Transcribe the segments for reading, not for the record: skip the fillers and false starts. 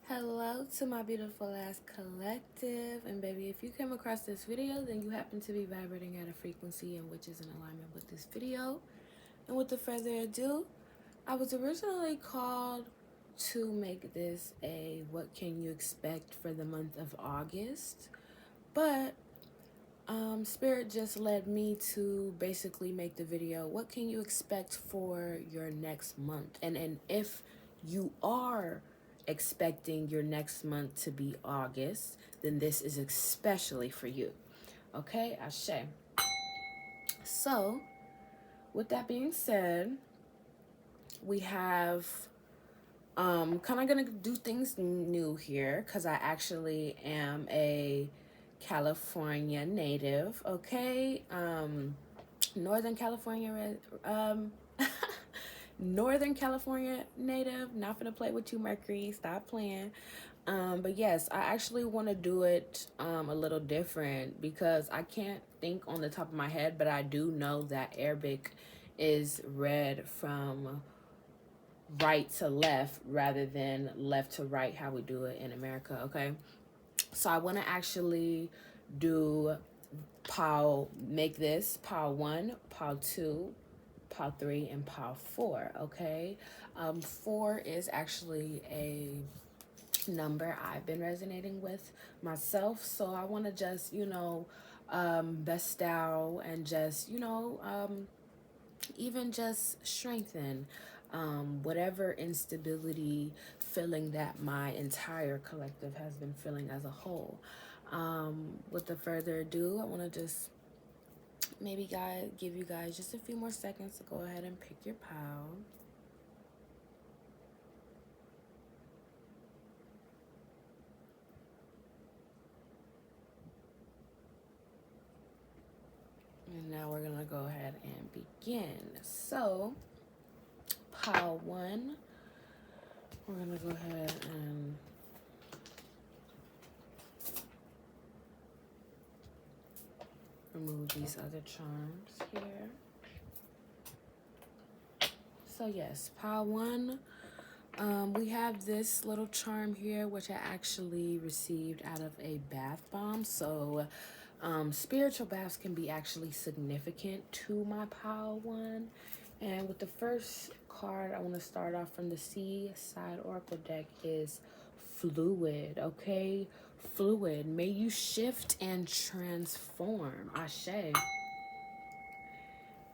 Hello to my beautiful ass collective, and baby, if you came across this video, then you happen to be vibrating at a frequency in which is in alignment with this video. And with the further ado, I was originally called to make this a what can you expect for the month of August, but Spirit just led me to basically make the video what can you expect for your next month, and if you are expecting your next month to be August, then this is especially for you. Okay, Ashe. So with that being said, we have kind of gonna do things new here because I actually am a California native. Okay, Northern California Northern California native. Not gonna play with you, Mercury. Stop playing. But yes, I actually want to do it a little different because I can't think on the top of my head, but I do know that Arabic is read from right to left rather than left to right, how we do it in America. Okay, so I want to actually do make this PAL 1, PAL 2, PAL 3, and PAL 4. Okay, 4 is actually a number I've been resonating with myself, so I want to just bestow and just even just strengthen whatever instability feeling that my entire collective has been feeling as a whole. With the further ado, I want to just maybe give you guys just a few more seconds to go ahead and pick your pal. And now we're gonna go ahead and begin. So pile 1, we're gonna go ahead and remove these other charms here. So yes, pile 1, we have this little charm here, which I actually received out of a bath bomb. So spiritual baths can be actually significant to my pile 1. And with the first card, I want to start off from the C side oracle deck is fluid. Okay, fluid. May you shift and transform. Ashe.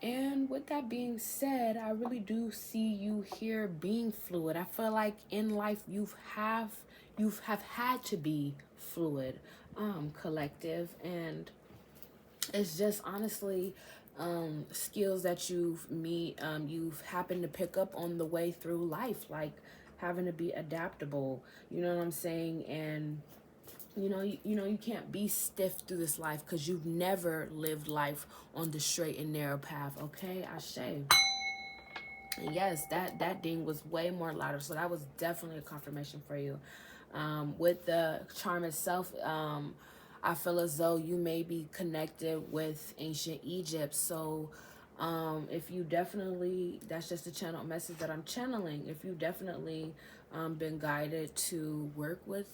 And with that being said, I really do see you here being fluid. I feel like in life you have had to be fluid, collective, and it's just honestly skills that you've happened to pick up on the way through life, like having to be adaptable. You know what I'm saying? And you can't be stiff through this life because you've never lived life on the straight and narrow path. Okay, Ashe. Yes, that ding was way more louder, so that was definitely a confirmation for you. With the charm itself, I feel as though you may be connected with ancient Egypt. So if you definitely, that's just a channel message that I'm channeling. If you definitely been guided to work with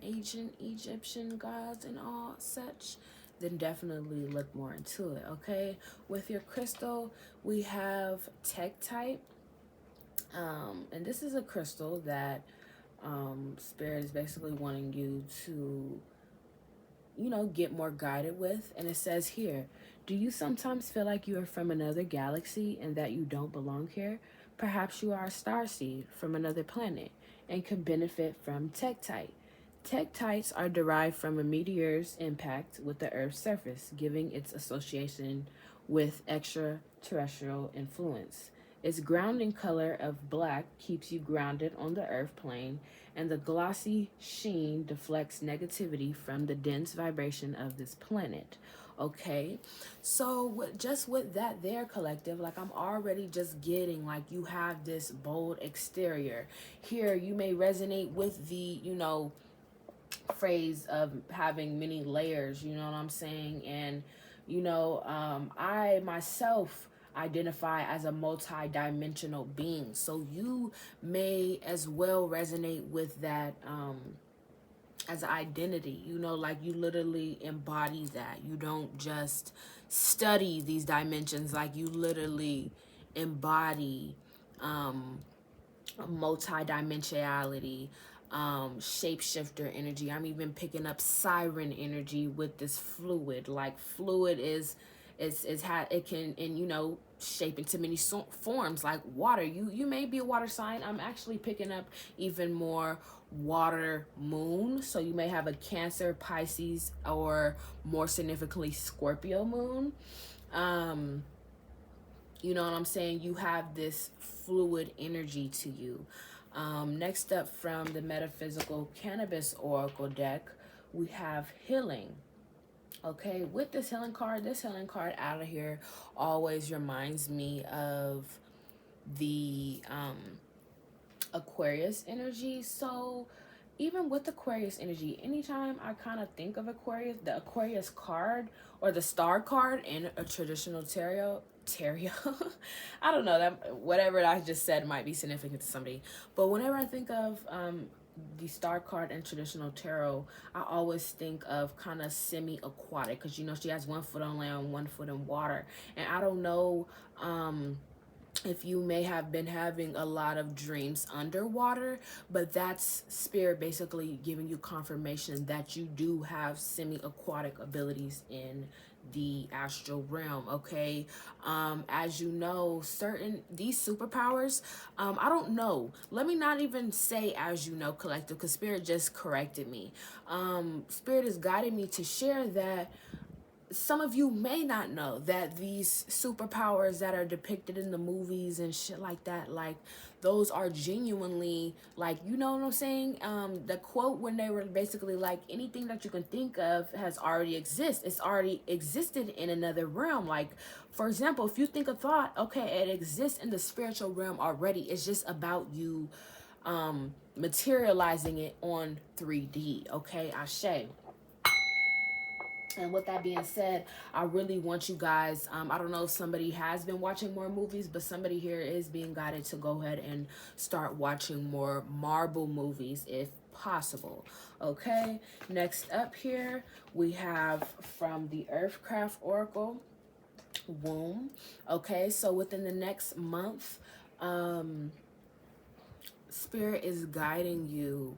ancient Egyptian gods and all such, then definitely look more into it. Okay, with your crystal, we have Tektite, and this is a crystal that Spirit is basically wanting you to get more guided with. And it says here, do you sometimes feel like you are from another galaxy and that you don't belong here? Perhaps you are a starseed from another planet and can benefit from Tektite. Tektites are derived from a meteor's impact with the Earth's surface, giving its association with extraterrestrial influence. Its grounding color of black keeps you grounded on the earth plane, and the glossy sheen deflects negativity from the dense vibration of this planet. Okay, so just with that there, collective, like I'm already just getting like you have this bold exterior. Here you may resonate with the phrase of having many layers, you know what I'm saying? And I myself, identify as a multi-dimensional being. So you may as well resonate with that as an identity, you know, like you literally embody that. You don't just study these dimensions, like you literally embody multi-dimensionality, shapeshifter energy. I'm even picking up siren energy with this fluid. Like fluid is it can, and you know, shape into many forms, like water. You may be a water sign. I'm actually picking up even more water moon, so you may have a Cancer, Pisces, or more significantly Scorpio moon. You know what I'm saying? You have this fluid energy to you. Next up, from the Metaphysical Cannabis Oracle deck, we have healing. Okay, with this healing card out of here always reminds me of the Aquarius energy. So even with Aquarius energy, anytime I kind of think of Aquarius, the Aquarius card or the star card in a traditional tarot, I don't know, that whatever I just said might be significant to somebody, but whenever I think of the star card in traditional tarot, I always think of kind of semi-aquatic, because you know she has 1 foot on land, 1 foot in water. And I don't know if you may have been having a lot of dreams underwater, but that's spirit basically giving you confirmation that you do have semi-aquatic abilities in the astral realm. Okay, as you know, these superpowers, I don't know, let me not even say as you know collective, because spirit just corrected me. Spirit is guiding me to share that some of you may not know that these superpowers that are depicted in the movies and shit like that, like those are genuinely, like, you know what I'm saying? The quote when they were basically like, anything that you can think of has already it's already existed in another realm. Like, for example, if you think a thought, okay, it exists in the spiritual realm already. It's just about you materializing it on 3D. Okay, Ashe. And with that being said, I really want you guys, I don't know if somebody has been watching more movies, but somebody here is being guided to go ahead and start watching more Marvel movies if possible. Okay, next up here, we have from the Earthcraft Oracle, womb. Okay, so within the next month, Spirit is guiding you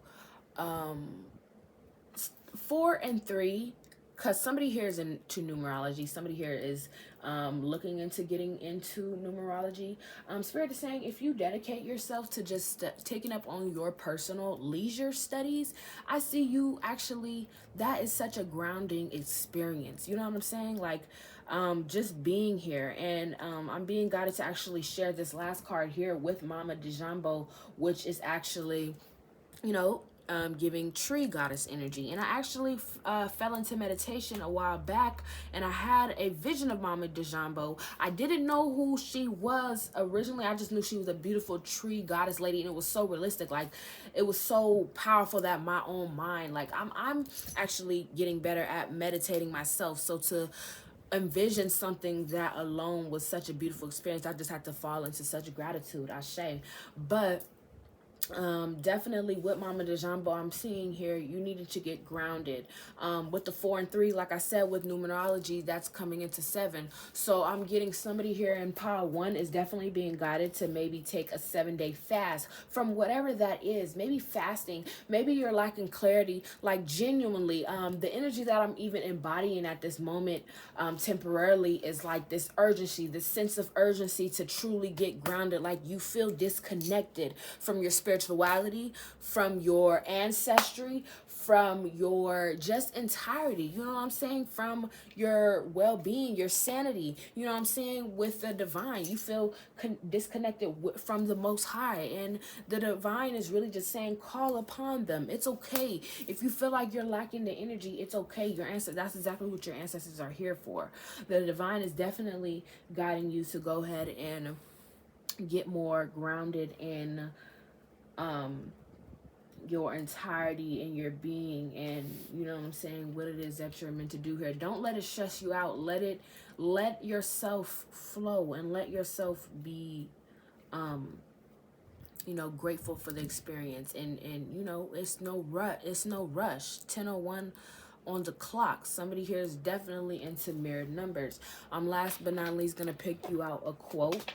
4 and 3, because somebody here is into numerology. Somebody here is looking into getting into numerology. Spirit is saying if you dedicate yourself to just taking up on your personal leisure studies, I see you actually, that is such a grounding experience. You know what I'm saying? Like, just being here. And I'm being guided to actually share this last card here with Mama DeJambo, which is actually, you know, giving tree goddess energy. And I actually fell into meditation a while back, and I had a vision of Mama DeJambo. I didn't know who she was originally. I just knew she was a beautiful tree goddess lady, and it was so realistic. Like, it was so powerful that my own mind, like, I'm actually getting better at meditating myself. So to envision something that alone was such a beautiful experience, I just had to fall into such gratitude, Ashe. But definitely with Mama DeJambo, I'm seeing here you needed to get grounded. With the 4 and 3, like I said, with numerology, that's coming into 7. So I'm getting somebody here in pile 1 is definitely being guided to maybe take a 7-day fast from whatever that is. Maybe fasting, maybe you're lacking clarity, like genuinely. The energy that I'm even embodying at this moment temporarily is like this urgency, this sense of urgency to truly get grounded. Like, you feel disconnected from your spirituality, from your ancestry, from your just entirety, you know what I'm saying, from your well-being, your sanity, you know what I'm saying, with the divine. You feel disconnected from the Most High, and the divine is really just saying, call upon them. It's okay if you feel like you're lacking the energy. It's okay. Your ancestors, that's exactly what your ancestors are here for. The divine is definitely guiding you to go ahead and get more grounded in your entirety and your being, and you know what I'm saying, what it is that you're meant to do here. Don't let it stress you out. Let yourself flow and let yourself be you know, grateful for the experience. And you know, it's no rush. 10:01 on the clock. Somebody here is definitely into mirrored numbers. Last but not least, gonna pick you out a quote.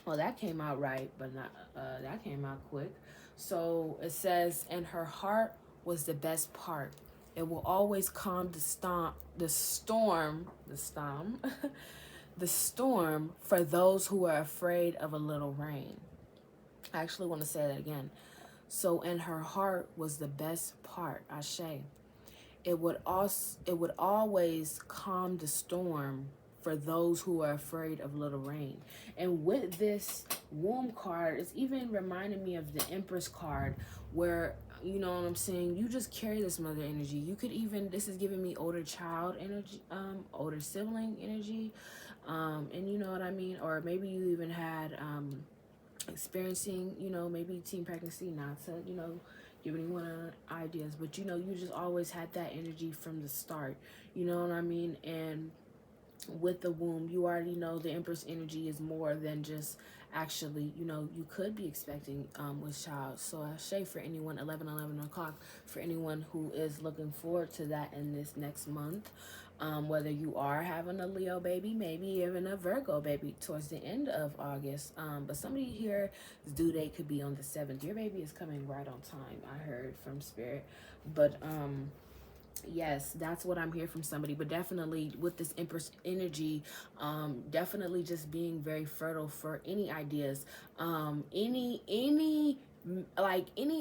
Well, that came out right, but not that came out quick. So it says, and her heart was the best part. It will always calm the storm the storm for those who are afraid of a little rain. I actually want to say that again. So in her heart was the best part, Ashe. It would always calm the storm for those who are afraid of little rain. And with this womb card, it's even reminding me of the Empress card, where, you know what I'm saying, you just carry this mother energy. You could even, this is giving me older child energy, older sibling energy, and you know what I mean, or maybe you even had experiencing, you know, maybe teen pregnancy, not to, you know, give anyone ideas, but you know, you just always had that energy from the start, you know what I mean. And with the womb, you already know the Empress energy is more than just actually, you know, you could be expecting with child. So I say for anyone, 11 o'clock, for anyone who is looking forward to that in this next month, whether you are having a Leo baby, maybe even a Virgo baby towards the end of August, but somebody here's due date could be on the 7th. Your baby is coming right on time, I heard from Spirit. But yes, that's what I'm hearing from somebody. But definitely with this Empress energy, definitely just being very fertile for any ideas, any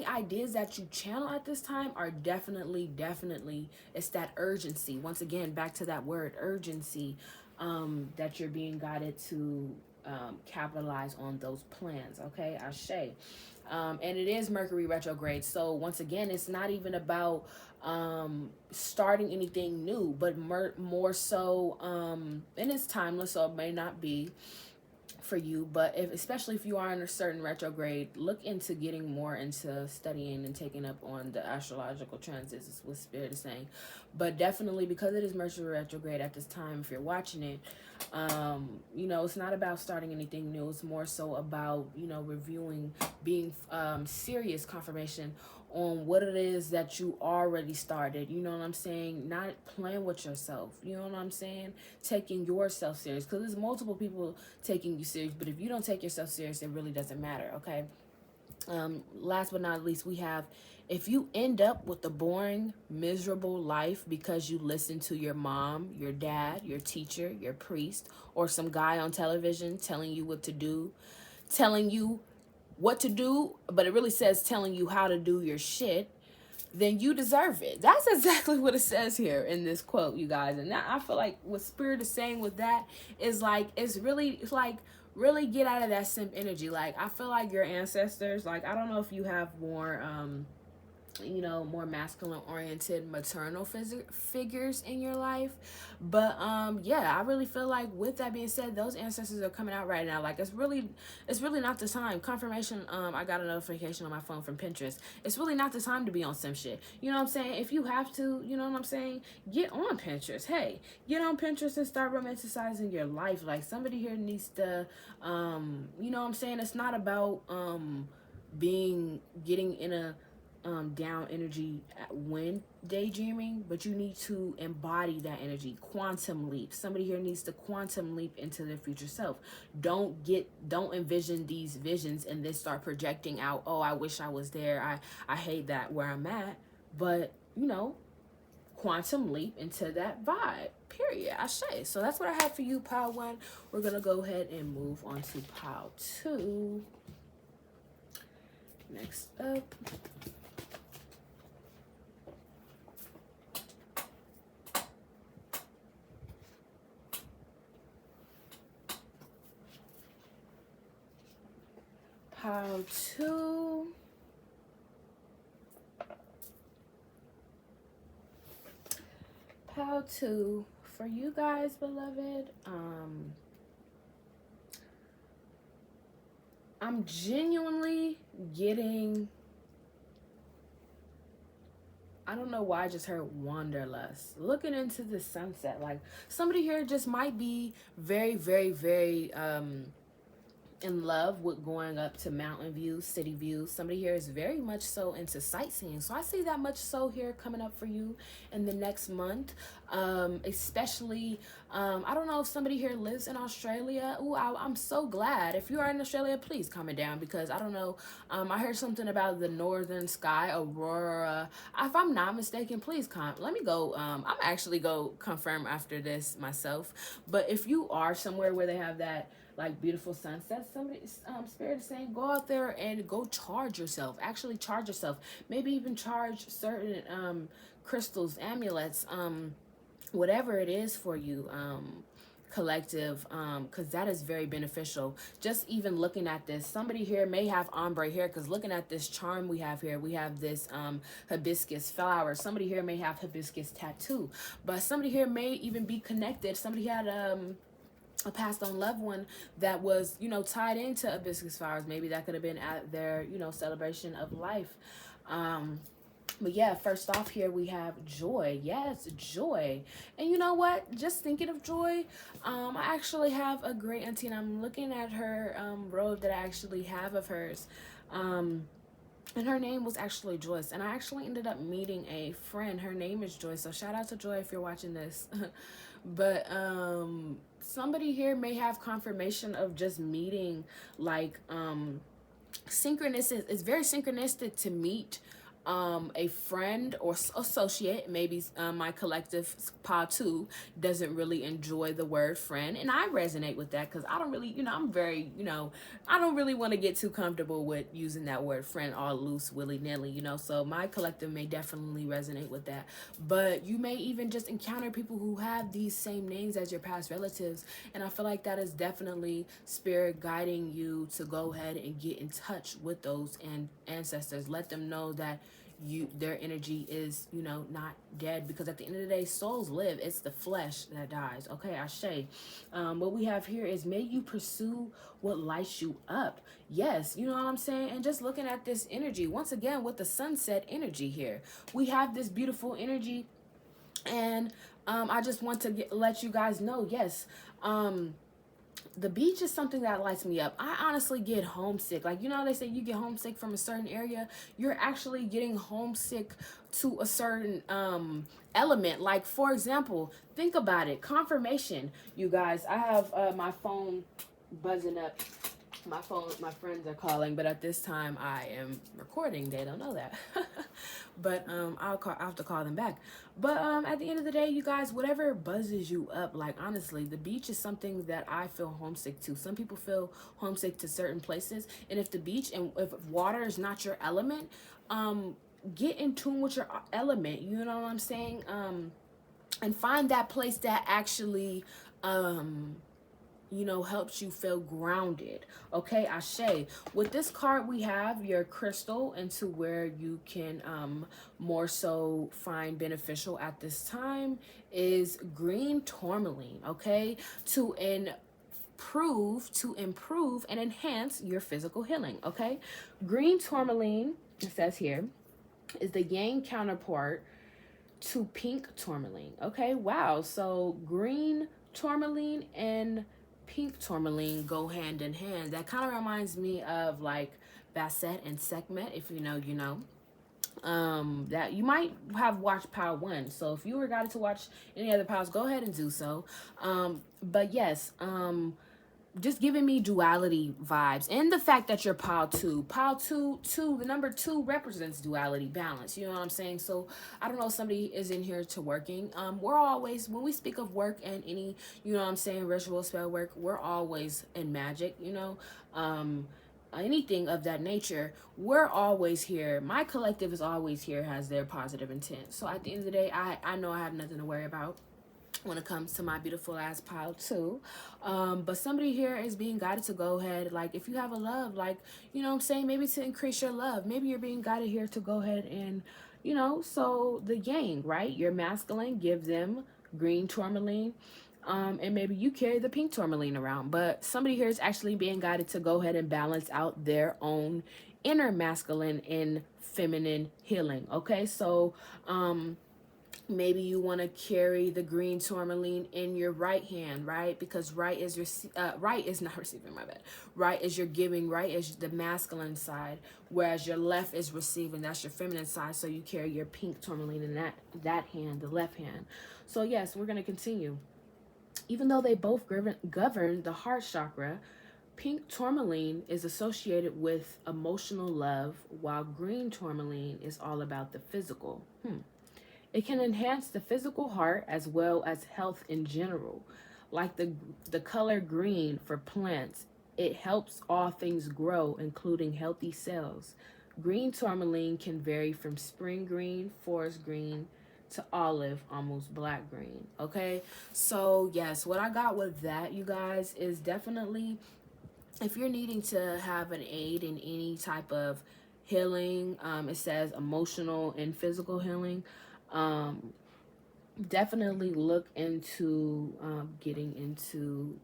ideas that you channel at this time are definitely, it's that urgency. Once again, back to that word urgency, that you're being guided to capitalize on those plans. Okay, Ashe. And it is Mercury retrograde, so once again, it's not even about starting anything new, but more so, and it's timeless, so it may not be for you, but especially if you are in a certain retrograde, look into getting more into studying and taking up on the astrological transits, is what Spirit is saying. But definitely, because it is Mercury retrograde at this time, if you're watching it, you know, it's not about starting anything new. It's more so about, you know, reviewing, being serious confirmation on what it is that you already started. You know what I'm saying? Not playing with yourself. You know what I'm saying? Taking yourself serious, because there's multiple people taking you serious, but if you don't take yourself serious, it really doesn't matter. Okay. Last but not least, we have, if you end up with a boring, miserable life because you listen to your mom, your dad, your teacher, your priest, or some guy on television telling you what to do, but it really says telling you how to do your shit, then you deserve it. That's exactly what it says here in this quote, you guys. And that, I feel like what Spirit is saying with that is like, it's like really get out of that simp energy. Like, I feel like your ancestors, like, I don't know if you have more you know, more masculine oriented maternal figures in your life, but yeah, I really feel like, with that being said, those ancestors are coming out right now. Like, it's really not the time. Confirmation, I got a notification on my phone from Pinterest. It's really not the time to be on some shit. You know what I'm saying? If you have to, you know what I'm saying, get on Pinterest. Hey, get on Pinterest and start romanticizing your life. Like, somebody here needs to you know what I'm saying, it's not about getting in a down energy when daydreaming, but you need to embody that energy. Quantum leap. Somebody here needs to quantum leap into their future self. Don't envision these visions and then start projecting out, oh, I wish I was there, I hate that where I'm at. But, you know, quantum leap into that vibe, period. I say. So that's what I have for you, pile 1. We're gonna go ahead and move on to pile 2. Next up, pile 2. Pile 2 for you guys, beloved. I'm genuinely getting I don't know why I just heard wanderlust. Looking into the sunset. Like somebody here just might be very, very, very in love with going up to mountain views, city views. Somebody here is very much so into sightseeing. So I see that much so here coming up for you in the next month. Especially, I don't know if somebody here lives in Australia. Ooh, I'm so glad. If you are in Australia, please comment down, because I don't know. I heard something about the northern sky aurora. If I'm not mistaken, please comment. Let me go. I'm actually go confirm after this myself. But if you are somewhere where they have that like beautiful sunsets, somebody spirit is saying go out there and go charge yourself. Actually charge yourself. Maybe even charge certain crystals, amulets, whatever it is for you, collective, because that is very beneficial. Just even looking at this, somebody here may have ombre here, because looking at this charm we have here, we have this hibiscus flower. Somebody here may have hibiscus tattoo, but somebody here may even be connected. Somebody had a passed on loved one that was, you know, tied into hibiscus flowers. Maybe that could have been at their, you know, celebration of life. But yeah, first off here we have joy. Yes, joy. And you know what? Just thinking of joy, I actually have a great auntie, and I'm looking at her robe that I actually have of hers. And her name was actually Joyce. And I actually ended up meeting a friend. Her name is Joyce. So shout out to Joy if you're watching this. But somebody here may have confirmation of just meeting, like synchronistic. It's very synchronistic to meet a friend or associate. Maybe my collective pile 2 doesn't really enjoy the word friend, and I resonate with that, because I don't really, you know, I'm very, you know, I don't really want to get too comfortable with using that word friend all loose, willy-nilly, you know. So my collective may definitely resonate with that. But you may even just encounter people who have these same names as your past relatives, and I feel like that is definitely spirit guiding you to go ahead and get in touch with those ancestors. Let them know that their energy is, you know, not dead, because at the end of the day, souls live. It's the flesh that dies. Okay, Ashe. What we have here is, may you pursue what lights you up. Yes, you know what I'm saying? And just looking at this energy once again with the sunset energy here, we have this beautiful energy. And I just want to let you guys know, yes, the beach is something that lights me up. I honestly get homesick. Like, you know, they say you get homesick from a certain area. You're actually getting homesick to a certain element. Like, for example, think about it. Confirmation, you guys. I have my phone buzzing up. My friends are calling, but at this time I am recording. They don't know that. But I'll have to call them back. But at the end of the day, you guys, whatever buzzes you up, like, honestly, the beach is something that I feel homesick to. Some people feel homesick to certain places, and if the beach and if water is not your element, get in tune with your element. You know what I'm saying? And find that place that actually you know, helps you feel grounded. Okay, Ashe. With this card, we have your crystal into where you can more so find beneficial at this time is green tourmaline. Okay, to improve and enhance your physical healing. Okay, green tourmaline, it says here, is the yang counterpart to pink tourmaline. Okay, wow. So green tourmaline and pink tourmaline go hand in hand. That kind of reminds me of like Basset and Sekhmet. If you know, you know. That you might have watched Power 1. So if you were guided to watch any other powers, go ahead and do so. But yes, just giving me duality vibes, and the fact that you're pile 2, the number 2 represents duality, balance. You know what I'm saying? So I don't know if somebody is in here to working. We're always, when we speak of work and any, you know what I'm saying, ritual spell work, we're always in magic, you know, anything of that nature, we're always here. My collective is always here, has their positive intent. So at the end of the day, I know I have nothing to worry about when it comes to my beautiful ass pile 2. But somebody here is being guided to go ahead, like, if you have a love, like, you know what I'm saying, maybe to increase your love, maybe you're being guided here to go ahead and, you know, so the yang, right, your masculine, give them green tourmaline, and maybe you carry the pink tourmaline around. But somebody here is actually being guided to go ahead and balance out their own inner masculine and feminine healing. Okay, so maybe you want to carry the green tourmaline in your right hand, right? Because right is your right is not receiving, my bad. Right is your giving, right is the masculine side, whereas your left is receiving, that's your feminine side. So you carry your pink tourmaline in that hand, the left hand. So yes, we're going to continue. Even though they both govern the heart chakra, pink tourmaline is associated with emotional love, while green tourmaline is all about the physical. It can enhance the physical heart as well as health in general. Like the color green for plants, it helps all things grow, including healthy cells. Green tourmaline can vary from spring green, forest green, to olive, almost black green. Okay, so yes, what I got with that, you guys, is definitely if you're needing to have an aid in any type of healing, it says emotional and physical healing, definitely look into getting into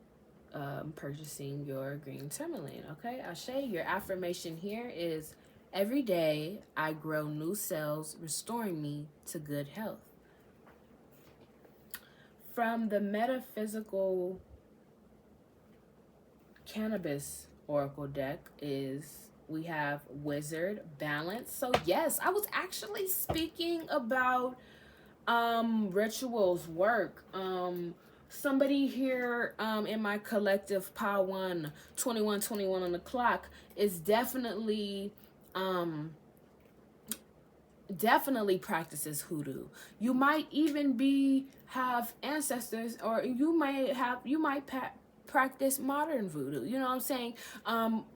purchasing your green tourmaline. Okay, Ashe, your affirmation here is, every day I grow new cells, restoring me to good health. From the Metaphysical Cannabis Oracle deck is, we have Wizard, Balance. So yes, I was actually speaking about rituals, work. Somebody here in my collective Pawan 2121 on the clock is definitely practices hoodoo. You might even have ancestors, or you might practice modern voodoo. You know what I'm saying?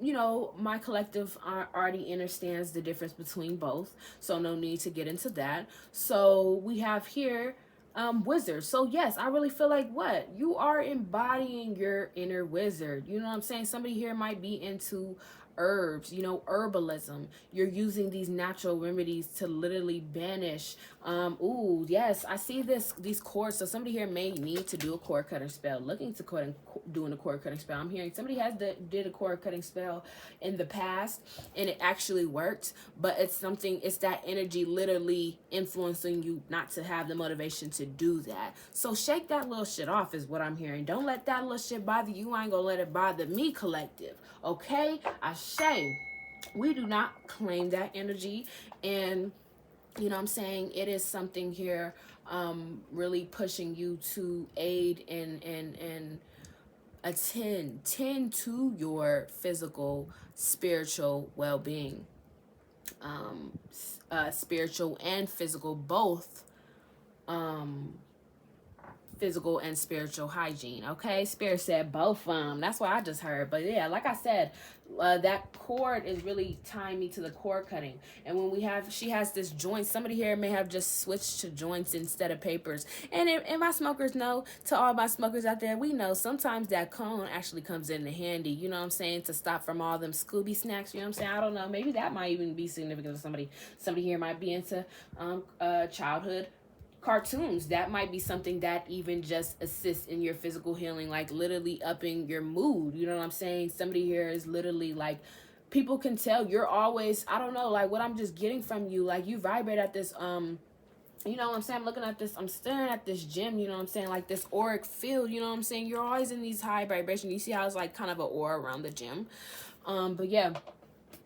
You know, my collective already understands the difference between both, so no need to get into that. So we have here wizard. So yes, I really feel like what you are embodying your inner wizard. You know what I'm saying? Somebody here might be into herbs, you know, herbalism. You're using these natural remedies to literally banish. Ooh, yes, I see these cords. So somebody here may need to do a cord cutting spell, looking to doing a cord cutting spell. I'm hearing somebody did a cord cutting spell in the past and it actually worked, but it's that energy literally influencing you not to have the motivation to do that. So shake that little shit off is what I'm hearing. Don't let that little shit bother you. I ain't gonna let it bother me, collective. Okay? Ashe. We do not claim that energy, and you know what I'm saying, it is something here really pushing you to aid and tend to your physical, spiritual well-being. Spiritual and physical, both physical and spiritual hygiene. Okay, Spirit said both of them. That's what I just heard. But yeah, like I said, that cord is really tying me to the cord cutting. And when she has this joint, somebody here may have just switched to joints instead of papers. And my smokers know, to all my smokers out there, we know sometimes that cone actually comes in handy, you know what I'm saying, to stop from all them Scooby snacks, you know what I'm saying. I don't know, maybe that might even be significant to somebody here might be into childhood cartoons. That might be something that even just assists in your physical healing, like literally upping your mood, you know what I'm saying. Somebody here is literally like, people can tell you're always, I don't know, like what I'm just getting from you, like you vibrate at this you know what I'm saying, I'm looking at this, I'm staring at this gym, you know what I'm saying, like this auric field, you know what I'm saying. You're always in these high vibrations. You see how it's like kind of an aura around the gym. But yeah,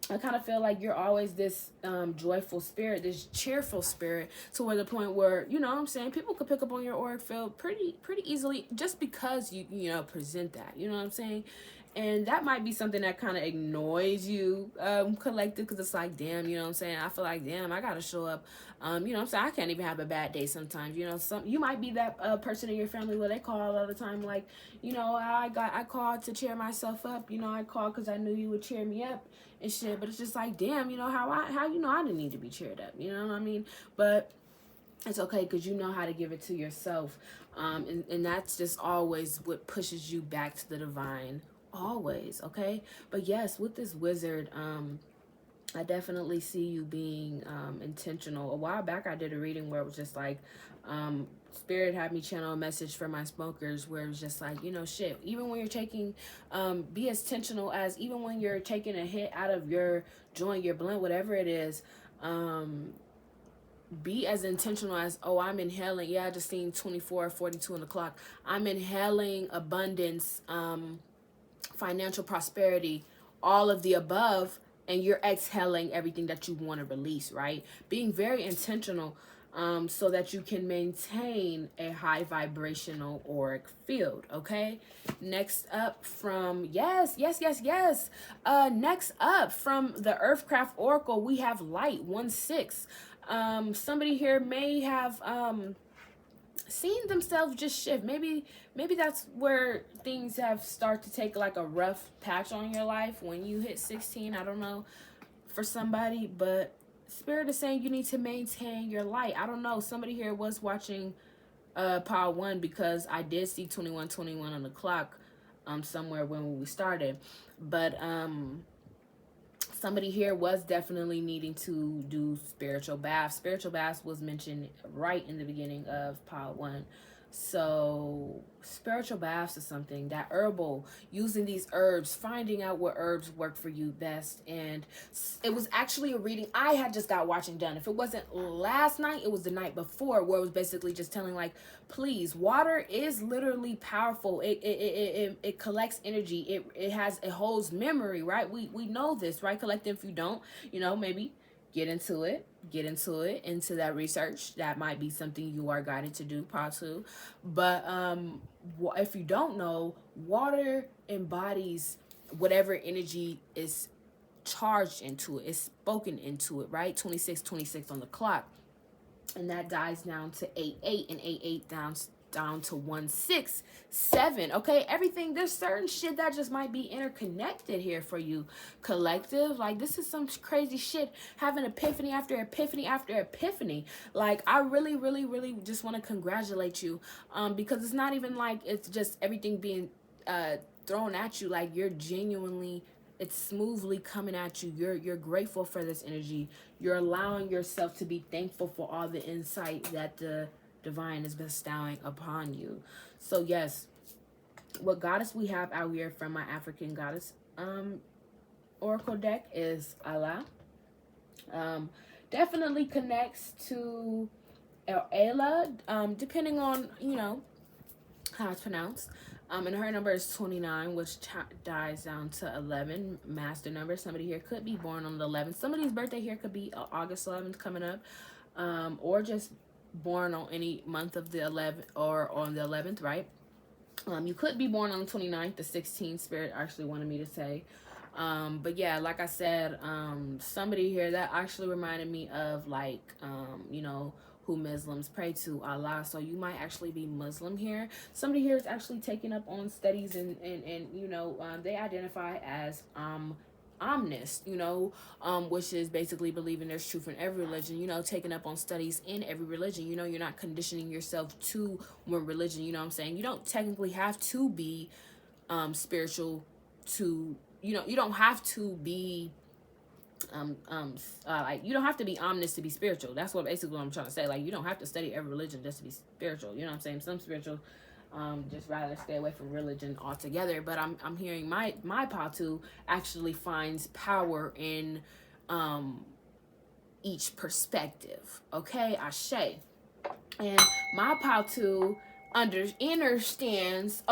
I kind of feel like you're always this joyful spirit, this cheerful spirit, to where the point where, you know what I'm saying, people could pick up on your auric field pretty easily just because you know, present that, you know what I'm saying. And that might be something that kind of annoys you, collective, because it's like, damn, you know what I'm saying, I feel like, damn, I gotta show up, you know what I'm saying, I can't even have a bad day sometimes, you know. You might be that person in your family where they call all the time, like, you know, I called to cheer myself up, you know, I called because I knew you would cheer me up and shit. But it's just like, damn, you know, how you know I didn't need to be cheered up, you know what I mean. But it's okay, because you know how to give it to yourself, and that's just always what pushes you back to the divine, always. Okay. But yes, with this wizard, I definitely see you being intentional. A while back, I did a reading where it was just like, Spirit had me channel a message for my smokers where it was just like, you know, shit, even when you're taking, be as intentional as even when you're taking a hit out of your joint, your blunt, whatever it is, be as intentional as, oh, I'm inhaling. Yeah, I just seen 24:42 on the clock. I'm inhaling abundance, financial prosperity, all of the above, and you're exhaling everything that you want to release, right? Being very intentional, so that you can maintain a high vibrational auric field, okay? Next up from, yes. Next up from the Earthcraft Oracle, we have Light 1-6. Somebody here may have seen themselves just shift. Maybe that's where things have started to take like a rough patch on your life when you hit 16. I don't know for somebody, but Spirit is saying you need to maintain your light. I don't know. Somebody here was watching Power 1 because I did see 21:21 on the clock somewhere when we started. But somebody here was definitely needing to do spiritual baths. Spiritual baths was mentioned right in the beginning of Pod 1. So spiritual baths is something that herbal, using these herbs, finding out what herbs work for you best. And it was actually a reading I had just got watching done. If it wasn't last night, it was the night before, where it was basically just telling like, please, water is literally powerful. It collects energy. It holds memory, right? We know this, right? Collective. If you don't, you know, maybe get into into that research. That might be something you are guided to do, part 2. But if you don't know, water embodies whatever energy is charged into it, is spoken into it, right? 26:26 on the clock, and that dies down to 8:8, and 8:8 down to 1:6:7. Okay, everything, there's certain shit that just might be interconnected here for you, collective. Like, this is some crazy shit, having epiphany after epiphany after epiphany. Like, I really just want to congratulate you, because it's not even like it's just everything being thrown at you. Like, you're genuinely, it's smoothly coming at you. You're grateful for this energy. You're allowing yourself to be thankful for all the insight that the divine is bestowing upon you. So yes, what goddess we have out here from my African goddess oracle deck is Allah. Definitely connects to Ayla, depending on, you know, how it's pronounced. And her number is 29, which dies down to 11, master number. Somebody here could be born on the 11th. Somebody's birthday here could be August 11th coming up, or just born on any month of the 11th or on the 11th, right? You could be born on the 29th, the 16th, Spirit actually wanted me to say. But yeah, like I said, somebody here that actually reminded me of, like, you know, who Muslims pray to, Allah. So you might actually be Muslim here. Somebody here is actually taking up on studies and you know, they identify as omnist, you know, which is basically believing there's truth in every religion, you know, taking up on studies in every religion. You know, you're not conditioning yourself to one religion, you know what I'm saying? You don't technically have to be spiritual to, you know, you don't have to be like, you don't have to be omnis to be spiritual. That's what basically what I'm trying to say. Like, you don't have to study every religion just to be spiritual, you know what I'm saying? Some spiritual just rather stay away from religion altogether. But I'm hearing my Patu actually finds power in each perspective. Okay, Ashe. And my Patu understands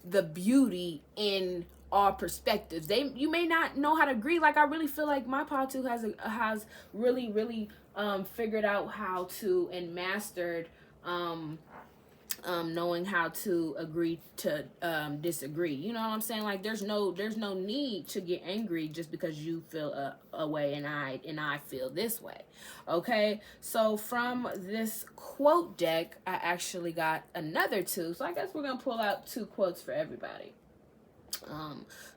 the beauty in all perspectives. You may not know how to agree. Like, I really feel like my Patu has really figured out how to and mastered knowing how to agree to disagree. You know what I'm saying? Like, there's no need to get angry just because you feel a way and I feel this way. Okay, so from this quote deck, I actually got another 2. So I guess we're gonna pull out 2 quotes for everybody.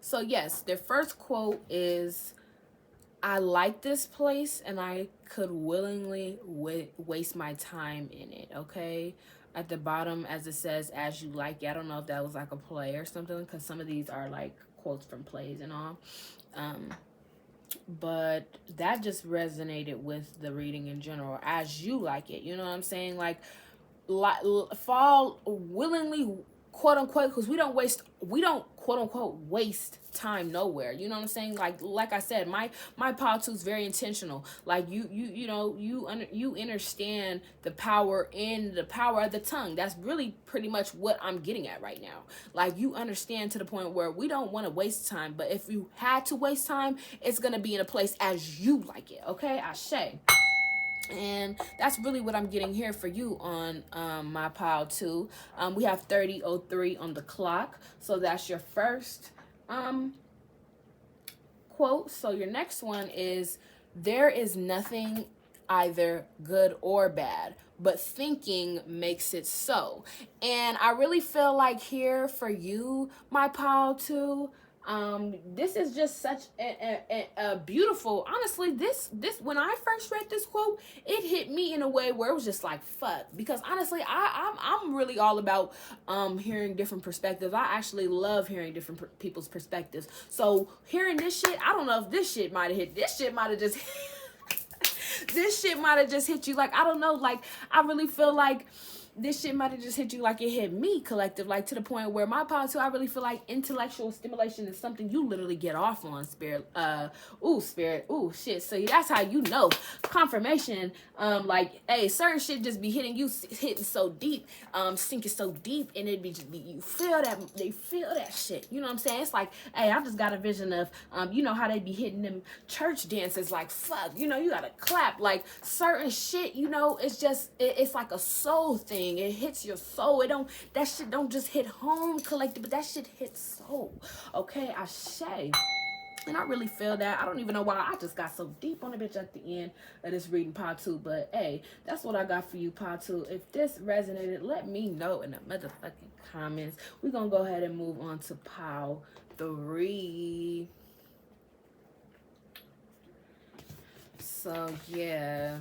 So yes, their first quote is, I like this place and I could willingly waste my time in it. Okay, at the bottom, as it says, as you like it. I don't know if that was like a play or something, because some of these are like quotes from plays and all. but that just resonated with the reading in general as you like it. You know what I'm saying? Like fall willingly, quote unquote, because we don't quote unquote waste time nowhere. You know what I'm saying? Like I said, my pile 2 is very intentional. Like you know, you understand the power of the tongue. That's really pretty much what I'm getting at right now. Like, you understand to the point where we don't want to waste time, but if you had to waste time, it's gonna be in a place as you like it. Okay, Ashe. And that's really what I'm getting here for you on my pile 2. We have 30:03 on the clock, so that's your first quote. So your next one is, there is nothing either good or bad, but thinking makes it so. And I really feel like here for you, my pile 2, this is just such a beautiful, honestly, this when I first read this quote, it hit me in a way where it was just like, fuck, because honestly, I'm really all about hearing different perspectives. I actually love hearing different people's perspectives. So hearing this shit, I don't know if this shit might have just this shit might have just hit you. Like, I don't know, like, I really feel like this shit might have just hit you like it hit me, collective, like to the point where my pile 2, I really feel like intellectual stimulation is something you literally get off on, spirit. Spirit, shit. So that's how you know confirmation. Like, hey, certain shit just be hitting you, hitting so deep, sinking so deep, and it be just be, you feel that, they feel that shit. You know what I'm saying? It's like, hey, I just got a vision of, you know how they be hitting them church dances, like, fuck, you know, you gotta clap, like certain shit, you know, it's just, it's like a soul thing. It hits your soul. That shit don't just hit home, collective, but that shit hits soul. Okay, Ashe. And I really feel that. I don't even know why I just got so deep on the bitch at the end of this reading, pile 2. But hey, that's what I got for you, pile 2. If this resonated, let me know in the motherfucking comments. We're gonna go ahead and move on to pile 3. So yeah.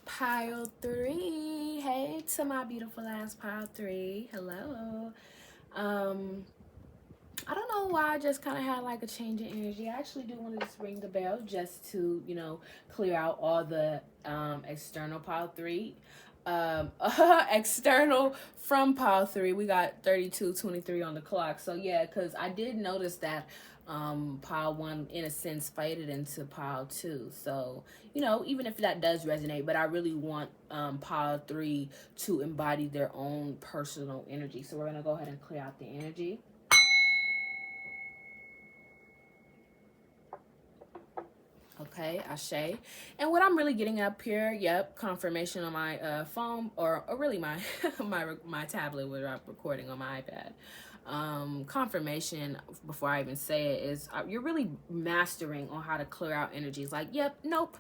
Pile 3. Hey to my beautiful ass pile 3. Hello. I don't know why I just kind of had like a change in energy. I actually do want to just ring the bell just to, you know, clear out all the external pile 3. External from pile 3. We got 32:23 on the clock. So yeah, because I did notice that pile 1 in a sense faded into pile 2. So, you know, even if that does resonate, but I really want pile 3 to embody their own personal energy. So we're gonna go ahead and clear out the energy. Okay, Ashe. And what I'm really getting up here, yep, confirmation on my phone, or really my my tablet where I'm recording on my iPad. Confirmation, before I even say it, is you're really mastering on how to clear out energies. Like, yep, nope,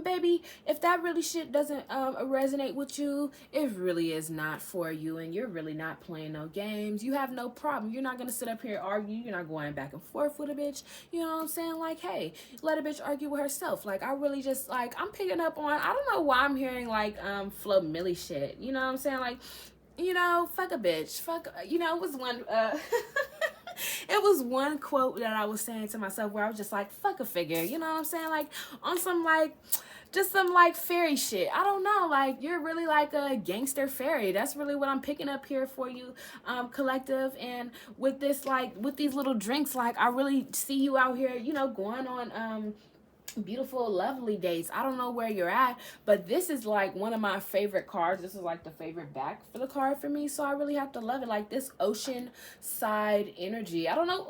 baby, if that really shit doesn't resonate with you, it really is not for you, and you're really not playing no games. You have no problem. You're not gonna sit up here and argue. You're not going back and forth with a bitch. You know what I'm saying? Like, hey, let a bitch argue with herself. Like, I really just, like, I'm picking up on, I don't know why I'm hearing like Flo Milli shit. You know what I'm saying? Like, you know, fuck a bitch, fuck, you know, it was one it was one quote that I was saying to myself where I was just like, fuck a figure, you know what I'm saying? Like, on some like, just some like fairy shit. I don't know, like, you're really like a gangster fairy. That's really what I'm picking up here for you, collective. And with this, like, with these little drinks, like, I really see you out here, you know, going on beautiful, lovely dates. I don't know where you're at, but this is like one of my favorite cards. This is like the favorite back for the card for me, so I really have to love it. Like, this ocean side energy. I don't know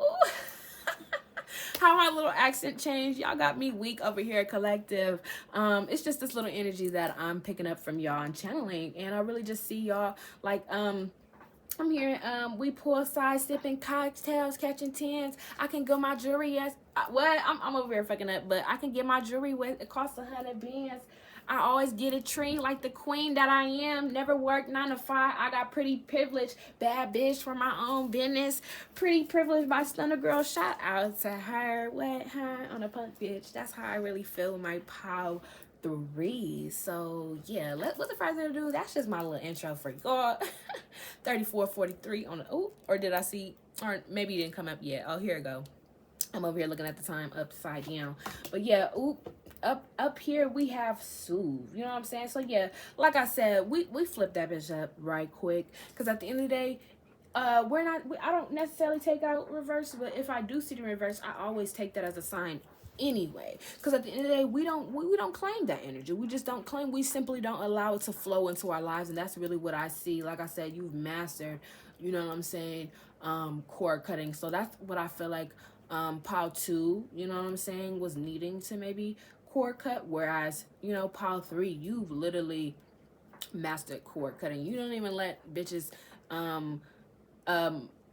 how my little accent changed. Y'all got me weak over here, collective. It's just this little energy that I'm picking up from y'all and channeling, and I really just see y'all like I'm hearing we poolside sipping cocktails, catching tens. I can go my jewelry as what I'm over here fucking up, but I can get my jewelry with, it costs 100 bands. I always get a treat like the queen that I am. Never work 9 to 5. I got pretty privileged, bad bitch for my own business. Pretty privileged by Stunner Girl. Shout out to her. What, huh? On a punk bitch. That's how I really feel my POW 3. So yeah, without further ado, that's just my little intro for y'all. 34:43 on the or did I see, or maybe it didn't come up yet. Oh, here it go. I'm over here looking at the time upside down. But yeah, up here we have Soothe. You know what I'm saying? So yeah, like I said, we flip that bitch up right quick, because at the end of the day, I don't necessarily take out reverse, but if I do see the reverse, I always take that as a sign anyway, because at the end of the day, we don't claim that energy. We just don't claim. We simply don't allow it to flow into our lives, and that's really what I see. Like I said, you've mastered, you know what I'm saying, cord cutting. So that's what I feel like POW 2, you know what I'm saying, was needing to maybe cord cut, whereas, you know, POW 3, you've literally mastered cord cutting. You don't even let bitches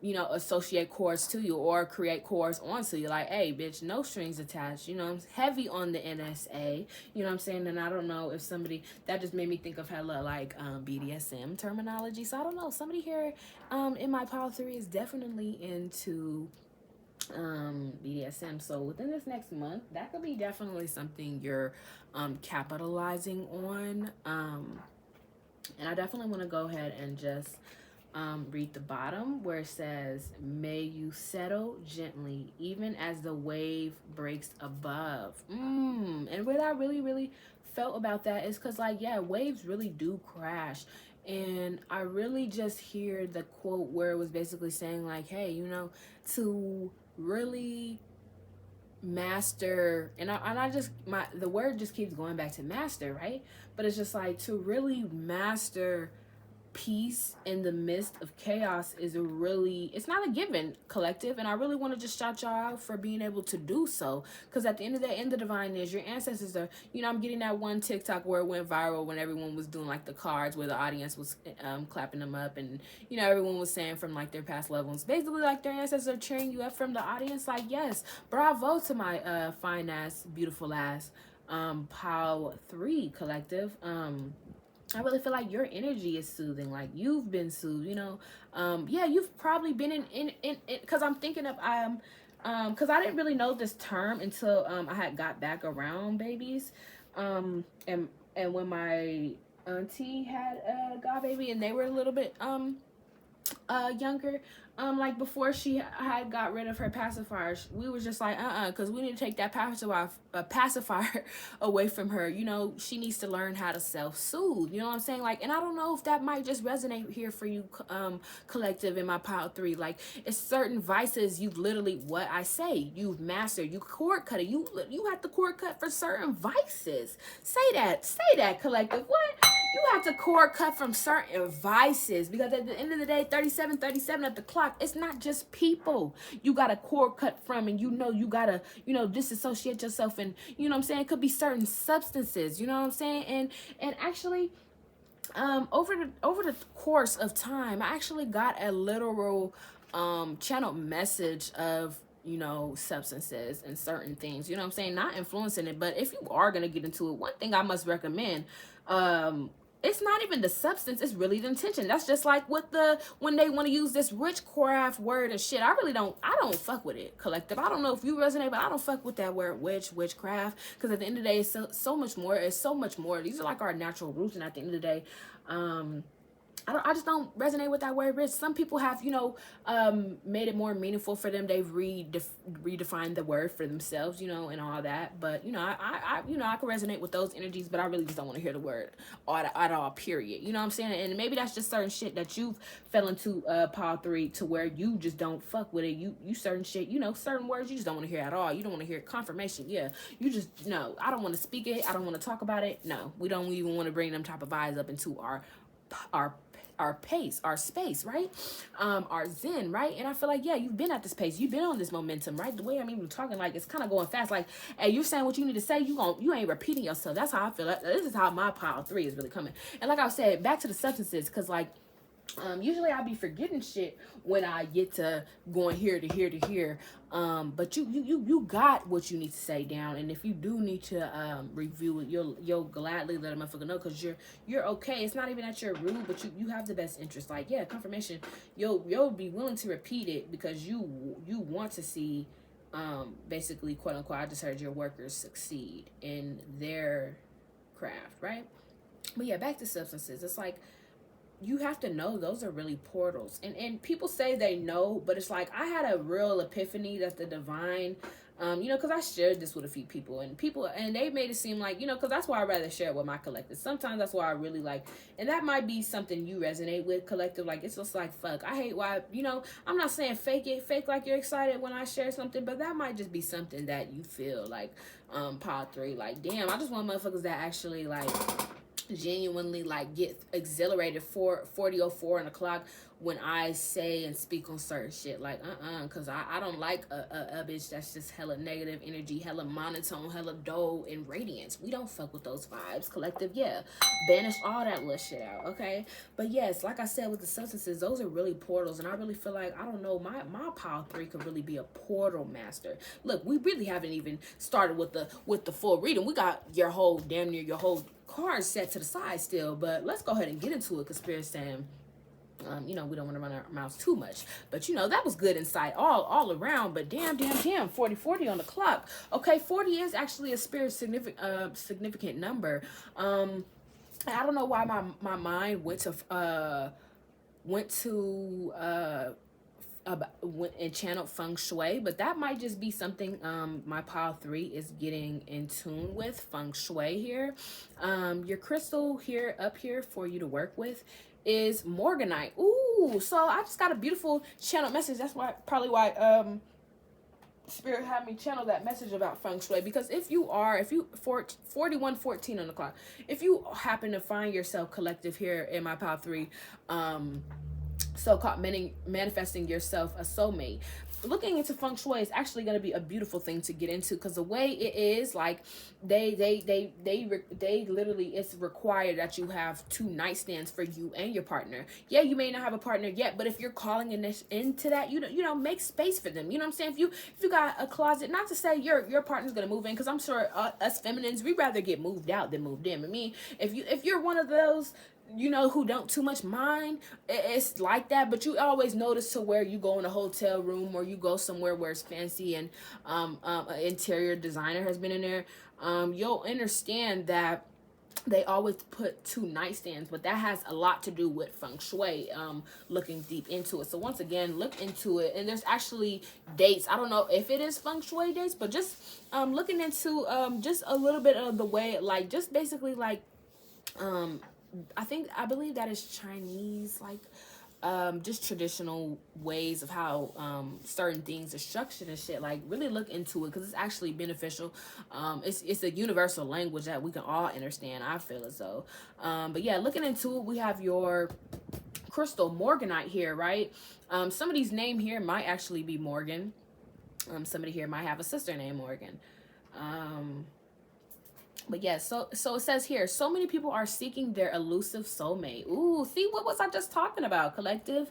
you know, associate chords to you or create chords onto you. Like, hey, bitch, no strings attached. You know, I'm heavy on the NSA. You know what I'm saying? And I don't know if somebody, that just made me think of hella like BDSM terminology. So I don't know. Somebody here in my POW 3 is definitely into BDSM. So within this next month, that could be definitely something you're capitalizing on. And I definitely want to go ahead and just read the bottom where it says, may you settle gently even as the wave breaks above. And what I really felt about that is because, like, yeah, waves really do crash. And I really just hear the quote where it was basically saying, like, hey, you know, to really master, and I just, the word just keeps going back to master, right? But it's just like, to really master peace in the midst of chaos is it's not a given, collective. And I really want to just shout y'all out for being able to do so, because at the end of the day, in the divine is, your ancestors are, you know, I'm getting that one TikTok where it went viral when everyone was doing like the cards where the audience was clapping them up, and you know, everyone was saying from like their past loved ones, basically like their ancestors are cheering you up from the audience. Like, yes, bravo to my fine ass, beautiful ass POW 3 collective. I really feel like your energy is soothing. Like, you've been soothed, you know. Yeah, you've probably been in because I'm thinking of because I didn't really know this term until I had got back around babies, and when my auntie had got baby and they were a little bit younger, like before she had got rid of her pacifiers, we was just like, because we need to take that pacifier away from her. You know, she needs to learn how to self-soothe, you know what I'm saying? Like, and I don't know if that might just resonate here for you, collective, in my POW 3. Like, it's certain vices you've literally, what I say, you've mastered. You cord cut it. You have to cord cut for certain vices. Say that, collective. What? You have to cord cut from certain vices, because at the end of the day, 37 at the clock, it's not just people you got to cord cut from, and you got to, disassociate yourself, and you know what I'm saying, it could be certain substances, you know what I'm saying, and actually over the course of time, I actually got a literal channel message of, substances and certain things, you know what I'm saying, not influencing it, but if you are going to get into it, one thing I must recommend, it's not even the substance, it's really the intention. That's just like with when they want to use this witchcraft word and shit. I don't fuck with it, collective. I don't know if you resonate, but I don't fuck with that word witchcraft, because at the end of the day, it's so much more. It's so much more. These are like our natural roots, and at the end of the day, I just don't resonate with that word, rich. Some people have, made it more meaningful for them. They've redefined the word for themselves, and all that. But, I can resonate with those energies, but I really just don't want to hear the word at all, period. You know what I'm saying? And maybe that's just certain shit that you've fell into POW 3 to where you just don't fuck with it. You certain shit, certain words you just don't want to hear at all. You don't want to hear confirmation. Yeah. You just, no, I don't want to speak it. I don't want to talk about it. No, we don't even want to bring them type of vibes up into our pace, our space, right? Our zen, right? And I feel like, yeah, you've been at this pace, you've been on this momentum, right? The way I'm even talking, like, it's kind of going fast. Like, hey, you're saying what you need to say, you ain't repeating yourself. That's how I feel. This is how my POW 3 is really coming. And like I said, back to the substances, because like, Usually I'll be forgetting shit when I get to going here to here to here. But you got what you need to say down, and if you do need to review it, you'll gladly let a motherfucker know, because you're okay. It's not even that you're rude, but you have the best interest. Like, yeah, confirmation. You'll be willing to repeat it because you want to see, basically, quote unquote, I just heard your workers succeed in their craft, right? But yeah, back to substances. It's like, you have to know those are really portals, and people say they know, but it's like, I had a real epiphany that the divine, because I shared this with a few people, and they made it seem like, because that's why I rather share it with my collective. Sometimes that's why I really like, and that might be something you resonate with, collective. Like, it's just like, fuck, I hate why, I'm not saying fake like you're excited when I share something, but that might just be something that you feel like, pod 3, like, damn, I just want motherfuckers that actually, like, genuinely, like, get exhilarated 40:04 on the clock when I say and speak on certain shit. Like, because I don't like a bitch that's just hella negative energy, hella monotone, hella dull and radiance. We don't fuck with those vibes, collective. Yeah, banish all that little shit out, okay? But yes, like I said, with the substances, those are really portals, and I really feel like, I don't know, my pile 3 could really be a portal master. Look, we really haven't even started with the full reading. We got your whole, damn near your whole card set to the side still, but let's go ahead and get into it, because Spirit's saying, we don't want to run our mouths too much, but that was good insight all around. But damn, 40 on the clock. Okay, 40 is actually a Spirit significant number. I don't know why my mind went to and channeled feng shui, but that might just be something my pile 3 is getting in tune with. Feng shui here. Your crystal up here for you to work with is morganite. Ooh, so I just got a beautiful channel message. That's probably why Spirit had me channel that message about feng shui, because if you 41:14 on the clock, if you happen to find yourself, collective, here in my pile 3, so-called manifesting yourself a soulmate, looking into feng shui is actually going to be a beautiful thing to get into, because the way it is, like, they literally, it's required that you have 2 nightstands for you and your partner. Yeah, you may not have a partner yet, but if you're calling into that, make space for them. You know what I'm saying? If you got a closet, not to say your partner's gonna move in, because I'm sure us feminines, we rather get moved out than moved in. I mean, if you're one of those, who don't too much mind, it's like that. But you always notice to where you go in a hotel room, or you go somewhere where it's fancy and an interior designer has been in there, you'll understand that they always put 2 nightstands, but that has a lot to do with feng shui, looking deep into it. So once again, look into it, and there's actually dates. I don't know if it is feng shui dates, but just looking into just a little bit of the way, like, just basically, like, I believe that is Chinese, like, just traditional ways of how certain things are structured and shit. Like, really look into it, because it's actually beneficial. It's a universal language that we can all understand, I feel as though. But yeah, looking into it, we have your crystal morganite here, right? Somebody's name here might actually be Morgan. Somebody here might have a sister named Morgan. But yeah, so it says here, so many people are seeking their elusive soulmate. Ooh, see, what was I just talking about, collective?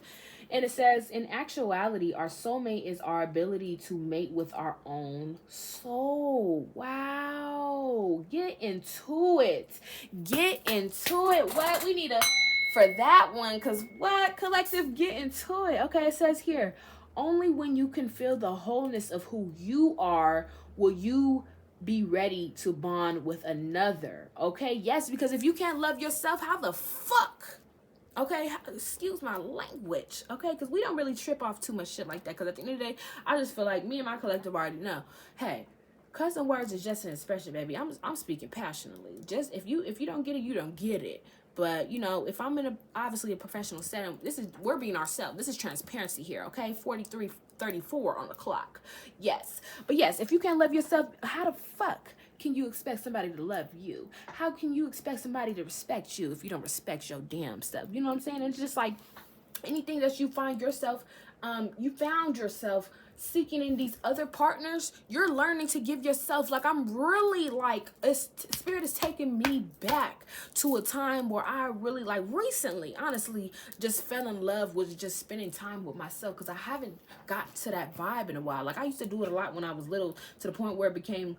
And it says, in actuality, our soulmate is our ability to mate with our own soul. Wow. Get into it. What? We need for that one, because what, collective? Get into it. Okay, it says here, only when you can feel the wholeness of who you are will you be ready to bond with another. Okay, yes, because if you can't love yourself, how the fuck, okay, excuse my language, okay, because we don't really trip off too much shit like that, because at the end of the day, I just feel like me and my collective already know, hey, cussing words is just an expression, baby. I'm speaking passionately. Just if you don't get it, you don't get it. But if I'm in obviously a professional setting, we're being ourselves. This is transparency here, okay? 43:34 on the clock. Yes. But yes, if you can't love yourself, how the fuck can you expect somebody to love you? How can you expect somebody to respect you if you don't respect your damn self? You know what I'm saying? It's just like anything that you find yourself, you found yourself seeking in these other partners, you're learning to give yourself, like, I'm really like, Spirit is taking me back to a time where I really, like, recently, honestly, just fell in love with just spending time with myself, because I haven't got to that vibe in a while. Like, I used to do it a lot when I was little, to the point where it became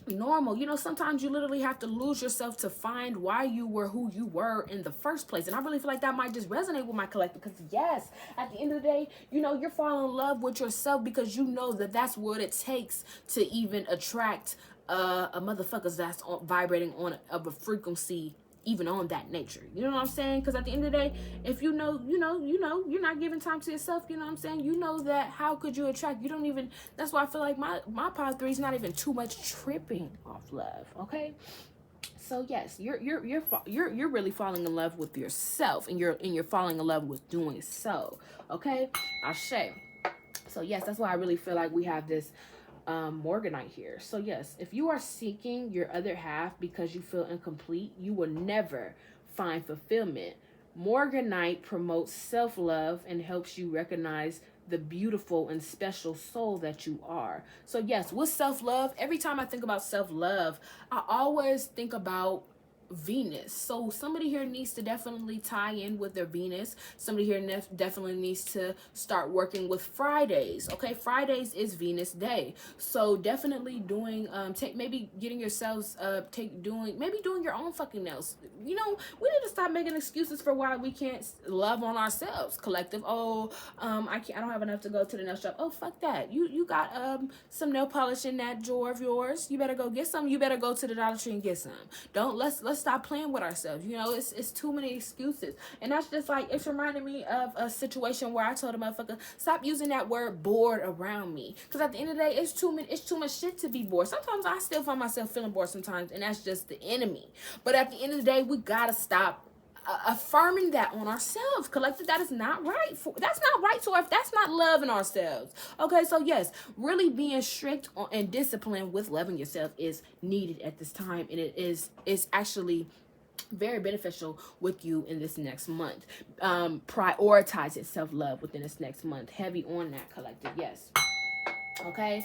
normal. You know, sometimes you literally have to lose yourself to find why you were who you were in the first place. And I really feel like that might just resonate with my collective, because yes, at the end of the day, you know, you're falling in love with yourself because you know that that's what it takes to even attract a motherfuckers that's vibrating on of a frequency even on that nature. You know what I'm saying? Because at the end of the day, if you know, you're not giving time to yourself, you know what I'm saying? You know that how could you attract? You don't even, that's why I feel like my pod 3 is not even too much tripping off love, okay? So yes, you're really falling in love with yourself, and you're falling in love with doing so, okay? Ashe. So yes, that's why I really feel like we have this Morganite here. So yes, if you are seeking your other half because you feel incomplete, you will never find fulfillment. Morganite promotes self-love and helps you recognize the beautiful and special soul that you are. So yes, with self-love, every time I think about self-love, I always think about Venus. So somebody here needs to definitely tie in with their Venus. Somebody here definitely needs to start working with Fridays. Okay, Fridays is Venus day, so definitely doing maybe getting yourselves doing your own fucking nails. You know, we need to stop making excuses for why we can't love on ourselves, collective. Oh, I don't have enough to go to the nail shop. Oh, fuck that. You got some nail polish in that drawer of yours. You better go get some. You better go to the Dollar Tree and get some. Let's stop playing with ourselves. You know, it's too many excuses. And that's just like, it's reminding me of a situation where I told a motherfucker, stop using that word bored around me. Because at the end of the day, it's too much shit to be bored. Sometimes I still find myself feeling bored sometimes, and that's just the enemy. But at the end of the day, we gotta stop affirming that on ourselves, collective. That is not right. That's not right. So if that's not loving ourselves, okay, so yes, really being strict and disciplined with loving yourself is needed at this time, and it's actually very beneficial with you in this next month. Prioritize self-love within this next month. Heavy on that, collective. Yes. Okay.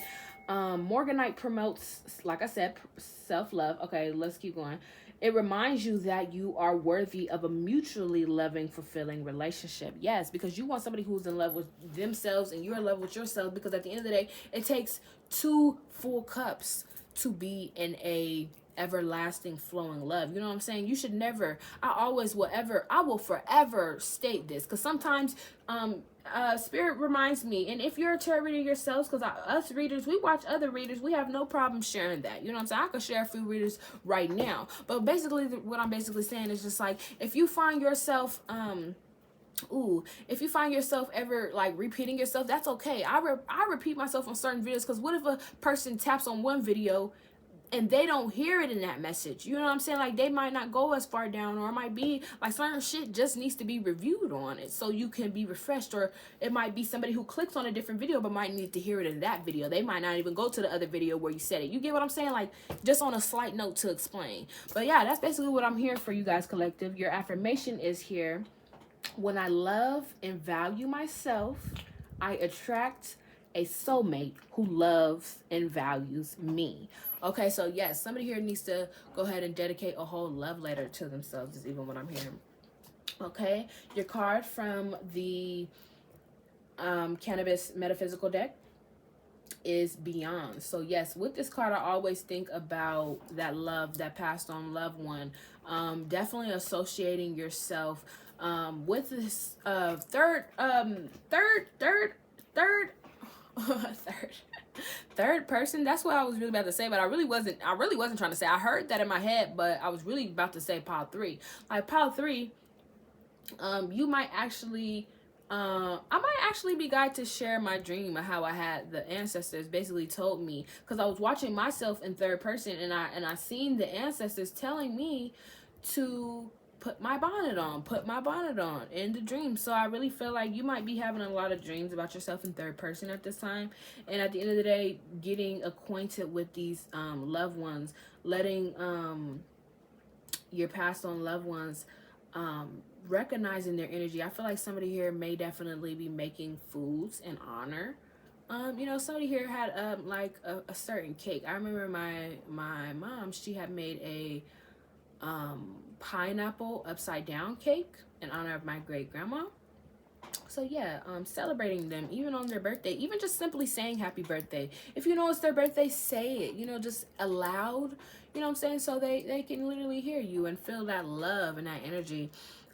Morganite promotes, like I said, self-love. Okay, let's keep going. It reminds you that you are worthy of a mutually loving, fulfilling relationship. Yes, because you want somebody who's in love with themselves and you're in love with yourself, because at the end of the day, it takes 2 full cups to be in a everlasting flowing love. You know what I'm saying? You should never, I will forever state this, because sometimes Spirit reminds me, and if you're a tarot reader yourselves, because us readers, we watch other readers, we have no problem sharing that. You know what I'm saying? I could share a few readers right now, but basically what I'm basically saying is just like, if you find yourself if you find yourself ever like repeating yourself, that's okay. I repeat myself on certain videos, because what if a person taps on one video and they don't hear it in that message? You know what I'm saying? Like, they might not go as far down, or it might be like certain shit just needs to be reviewed on it so you can be refreshed. Or it might be somebody who clicks on a different video but might need to hear it in that video. They might not even go to the other video where you said it. You get what I'm saying? Like, just on a slight note to explain. But yeah, that's basically what I'm hearing for you guys, collective. Your affirmation is here: when I love and value myself, I attract a soulmate who loves and values me. Okay, so yes, somebody here needs to go ahead and dedicate a whole love letter to themselves, is even what I'm hearing. Okay, your card from the Cannabis Metaphysical deck is Beyond. So yes, with this card, I always think about that love, that passed on loved one. Definitely associating yourself with this third person. That's what I was really about to say, but I really wasn't trying to say. I heard that in my head, but I was really about to say pile 3. Like pile 3, you might actually I might actually be guided to share my dream of how I had the ancestors basically told me, because I was watching myself in third person, and I seen the ancestors telling me to put my bonnet on in the dream. So I really feel like you might be having a lot of dreams about yourself in third person at this time. And at the end of the day, getting acquainted with these loved ones, letting your past on loved ones recognizing their energy. I feel like somebody here may definitely be making foods in honor. You know, somebody here had like a certain cake. I remember my mom, she had made a pineapple upside down cake in honor of my great grandma. So yeah, celebrating them even on their birthday, even just simply saying happy birthday. If you know it's their birthday, say it, you know, just aloud, you know what I'm saying, so they can literally hear you and feel that love and that energy,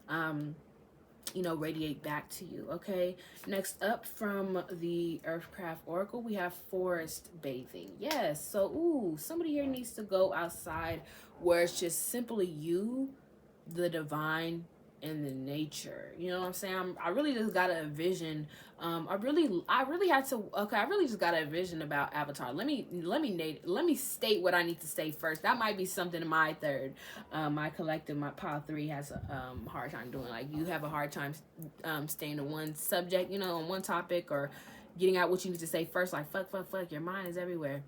you know, radiate back to you. Okay, next up from the Earthcraft Oracle, we have forest bathing. Yes, so ooh, somebody here needs to go outside where it's just simply you, the divine, and the nature. You know what I'm saying? I really just got a vision. I really had to. Okay, I really just got a vision about Avatar. Let me state what I need to say first. That might be something in my third, my collective, my pile 3 has a hard time doing. Like, you have a hard time staying to one subject, you know, on one topic, or getting out what you need to say first. Like, fuck. Your mind is everywhere.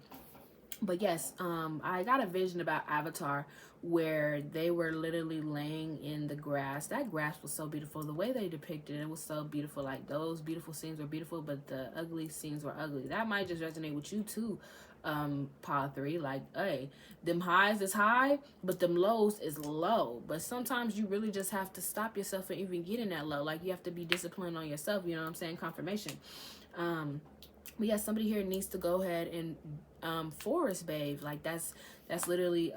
But yes, I got a vision about Avatar where they were literally laying in the grass. That grass was so beautiful. The way they depicted it was so beautiful. Like, those beautiful scenes were beautiful, but the ugly scenes were ugly. That might just resonate with you too, Pod 3. Like, hey, them highs is high, but them lows is low. But sometimes you really just have to stop yourself from even getting that low. Like, you have to be disciplined on yourself, you know what I'm saying? Confirmation. But yeah, somebody here needs to go ahead and forest bathe. Like, that's literally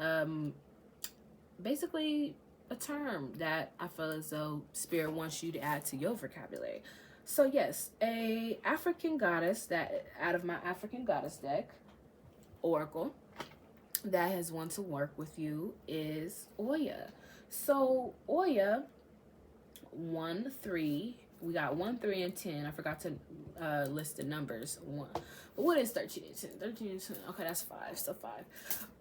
basically a term that I feel as though Spirit wants you to add to your vocabulary. So yes, a African goddess that out of my African goddess deck oracle that has wanted to work with you is Oya. So Oya 1, 3. We got 1, 3, and 10. I forgot to list the numbers. But what is 13 and 10? 13 and 10. Okay, that's 5. So 5.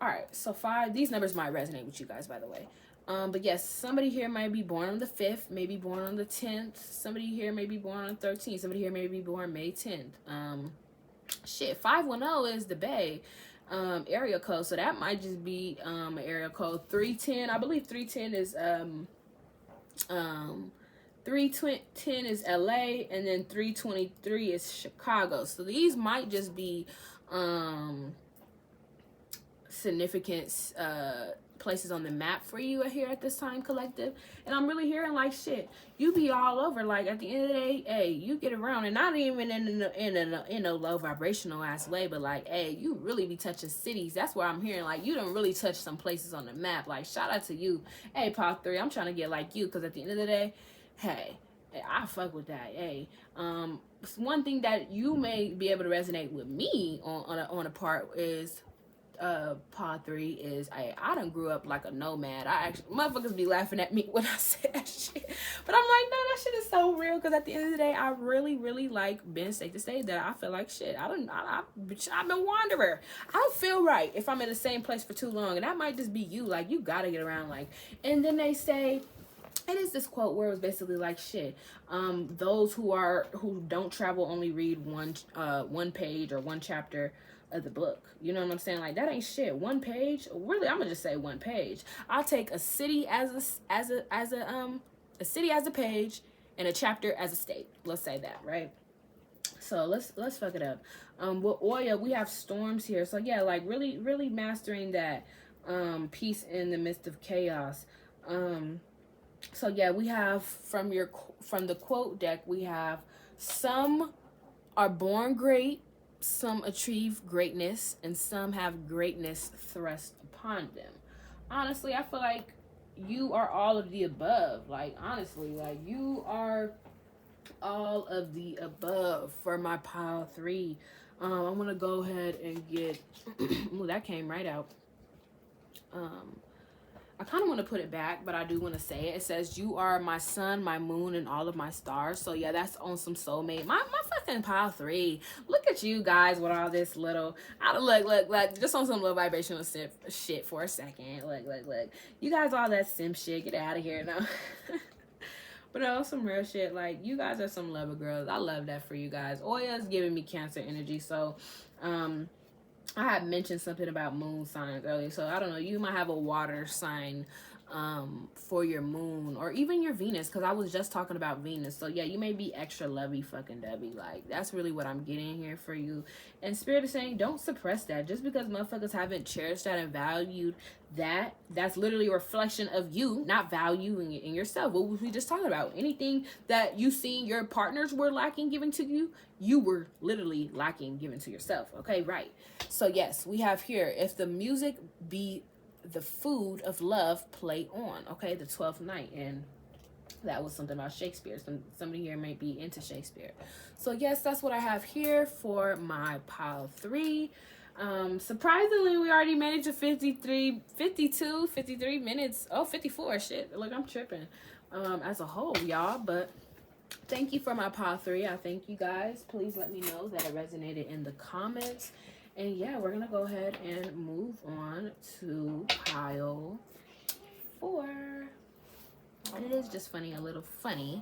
All right. So 5. These numbers might resonate with you guys, by the way. But yes, somebody here might be born on the 5th, maybe born on the 10th. Somebody here may be born on the 13th. Somebody here may be born May 10th. Shit, 510 is the Bay area code. So that might just be area code 310. I believe 310 is 310 is LA, and then 323 is Chicago. So these might just be significant places on the map for you here at this time, collective. And I'm really hearing like, shit, you be all over. Like, at the end of the day, hey, you get around, and not even in a low vibrational ass way, but like, hey, you really be touching cities. That's where I'm hearing like you don't really touch some places on the map. Like, shout out to you. Hey, Pop 3, I'm trying to get like you, because at the end of the day, hey, I fuck with that. Hey, one thing that you may be able to resonate with me on a part is Pod 3 is I done grew up like a nomad. I actually, motherfuckers be laughing at me when I say that shit, but I'm like, no, that shit is so real, because at the end of the day, I really like being safe to say that I feel like shit. I've been wanderer. I don't feel right if I'm in the same place for too long, and that might just be you. Like, you gotta get around. Like, and then they say, and it's this quote where it was basically like, shit, those who don't travel only read one page or one chapter of the book. You know what I'm saying? Like, that ain't shit. One page, really, I'm gonna just say one page. I'll take a city as a city as a page, and a chapter as a state. Let's say that, right? So let's fuck it up. With Oya, we have storms here. So yeah, like really mastering that peace in the midst of chaos. So yeah, we have from the quote deck, we have some are born great, some achieve greatness, and some have greatness thrust upon them. Honestly, I feel like you are all of the above. Like, honestly, like, you are all of the above for my pile 3. I'm gonna go ahead and get ooh, that came right out. I kind of want to put it back, but I do want to say it. It says, you are my sun, my moon, and all of my stars. So yeah, that's on some soulmate. My fucking pile 3. Look at you guys with all this little, look, just on some little vibrational shit for a second. Look. You guys all that simp shit. Get out of here now. But no, some real shit. Like, you guys are some lover girls. I love that for you guys. Oya's giving me Cancer energy. So, I had mentioned something about moon signs earlier, so I don't know, you might have a water sign for your moon or even your Venus, because I was just talking about Venus. So yeah, you may be extra lovey fucking dovey. Like, that's really what I'm getting here for you. And Spirit is saying, don't suppress that. Just because motherfuckers haven't cherished that and valued that, that's literally a reflection of you not valuing it in yourself. What we just talking about, anything that you seen your partners were lacking giving to you, you were literally lacking giving to yourself. Okay, right. So yes, we have here, if the music be the food of love, play on. Okay, the 12th night. And that was something about Shakespeare. Somebody here may be into Shakespeare. So yes, that's what I have here for my pile 3. Surprisingly, we already made it to 53 minutes. Oh, 54. Shit, look, I'm tripping as a whole, y'all. But thank you for my pile 3. I thank you guys. Please let me know that it resonated in the comments. And yeah, we're gonna go ahead and move on to pile 4. And it is just funny, a little funny.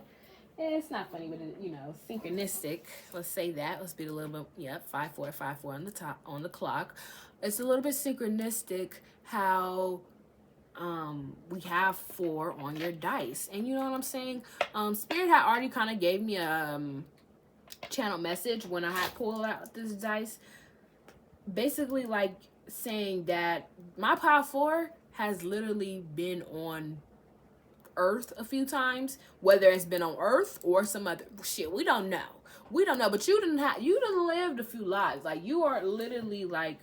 It's not funny, but it, you know, synchronistic. Let's say that. Let's be a little bit, yep, 5-4 on the top on the clock. It's a little bit synchronistic how we have 4 on your dice. And you know what I'm saying? Spirit had already kind of gave me a channel message when I had pulled out this dice. Basically, like, saying that my pile 4 has literally been on Earth a few times, whether it's been on Earth or some other shit. We don't know, but you done lived a few lives. Like, you are literally like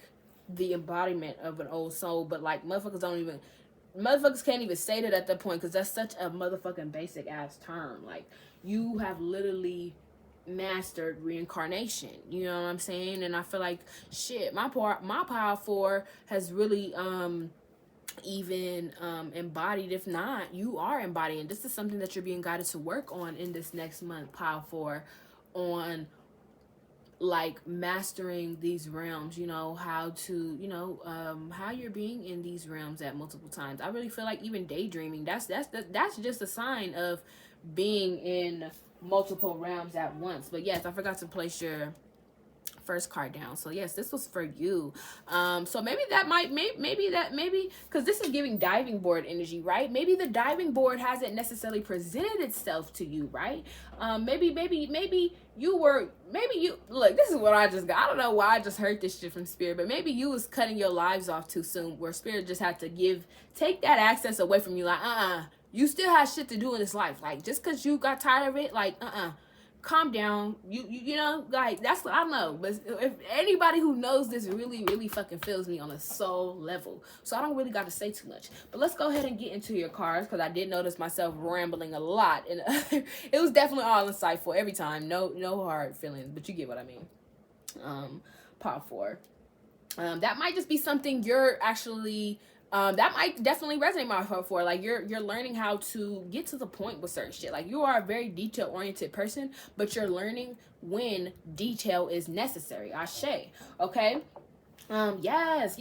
the embodiment of an old soul. But like, motherfuckers can't even say that at that point, because that's such a motherfucking basic ass term. Like, you have literally mastered reincarnation, you know what I'm saying? And I feel like shit, my pile 4 has really even embodied. If not, you are embodying. This is something that you're being guided to work on in this next month, pile 4, on like mastering these realms, you know, how to, you know, how you're being in these realms at multiple times. I really feel like even daydreaming, that's just a sign of being in multiple realms at once. But yes, I forgot to place your first card down. So yes, this was for you. So maybe because this is giving diving board energy, right? Maybe the diving board hasn't necessarily presented itself to you, right? Maybe you look, this is what I just got. I don't know why I just heard this shit from Spirit, but maybe you was cutting your lives off too soon, where Spirit just had to take that access away from you. Like, you still have shit to do in this life. Like, just because you got tired of it, like, calm down. You know, like, that's what I don't know. But if anybody who knows this really fucking feels me on a soul level. So I don't really got to say too much. But let's go ahead and get into your cards, because I did notice myself rambling a lot. And it was definitely all insightful every time. No hard feelings, but you get what I mean. Pile 4. That might just be something you're actually... that might definitely resonate my heart for. Like, you're learning how to get to the point with certain shit. Like, you are a very detail oriented person, but you're learning when detail is necessary. Ashe. Okay. Yes.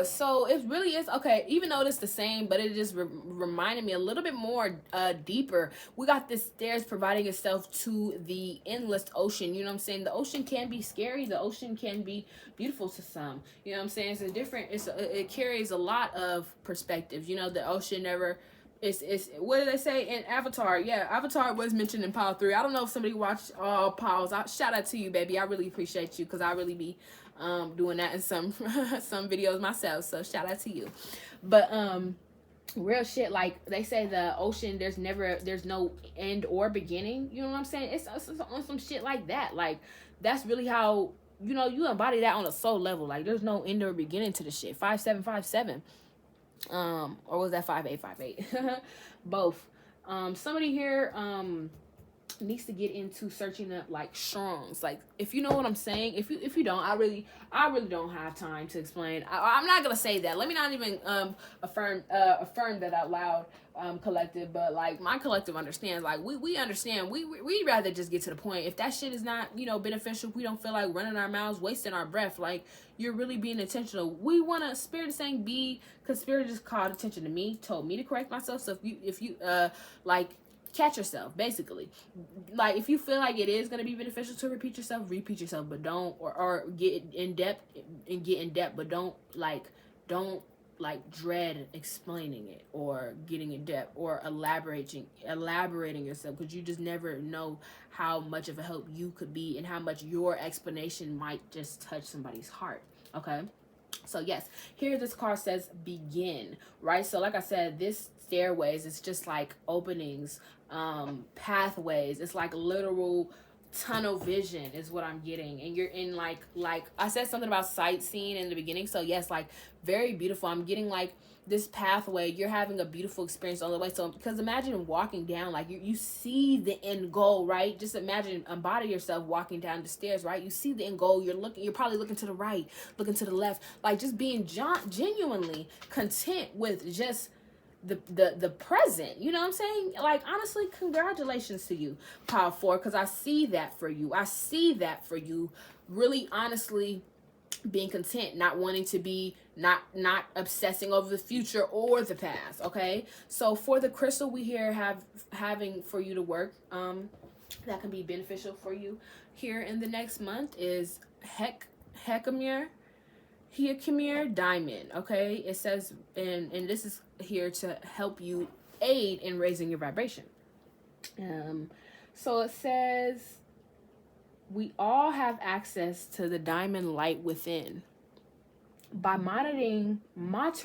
So it really is okay, even though it's the same, but it just reminded me a little bit more deeper. We got this stairs providing itself to the endless ocean. You know what I'm saying? The ocean can be scary, the ocean can be beautiful to some, you know what I'm saying? It carries a lot of perspectives. You know, the ocean never... It's what did they say in Avatar? Yeah, Avatar was mentioned in pile 3. I don't know if somebody watched all piles. Shout out to you, baby. I really appreciate you, because I really be doing that in some some videos myself. So shout out to you. But real shit, like they say the ocean, there's no end or beginning. You know what I'm saying? It's on some shit like that. Like, that's really how, you know, you embody that on a soul level. Like, there's no end or beginning to the shit. 5757. Or was that 5858? Both. Somebody here needs to get into searching up like shrooms. Like, if you know what I'm saying. If you don't, I really don't have time to explain. I'm not gonna say that. Let me not even affirm that out loud, collective. But like, my collective understands. Like, we understand. We rather just get to the point. If that shit is not, you know, beneficial, we don't feel like running our mouths, wasting our breath. Like, you're really being intentional. We want to... Spirit is saying because Spirit just called attention to me, told me to correct myself. So if you like, catch yourself, basically. Like, if you feel like it is going to be beneficial to repeat yourself, but don't, or get in depth, but don't like dread explaining it or getting in depth or elaborating yourself, because you just never know how much of a help you could be and how much your explanation might just touch somebody's heart. Okay, so yes, here this card says begin, right? So like I said, this stairways, it's just like openings, pathways. It's like literal tunnel vision is what I'm getting. And you're in like I said something about sightseeing in the beginning. So yes, like very beautiful. I'm getting like this pathway. You're having a beautiful experience on the way. So because imagine walking down, like you see the end goal, right? Just imagine, embody yourself walking down the stairs, right? You see the end goal. You're probably looking to the right, looking to the left, like just being genuinely content with just the present. You know what I'm saying? Like, honestly, congratulations to you, Power 4, because I see that for you. I see that for you, really, honestly, being content, not wanting to be, not obsessing over the future or the past. Okay, so for the crystal we here having for you to work, that can be beneficial for you here in the next month is Heey diamond. Okay, it says, and this is here to help you aid in raising your vibration. So it says, we all have access to the diamond light within. By monitoring, that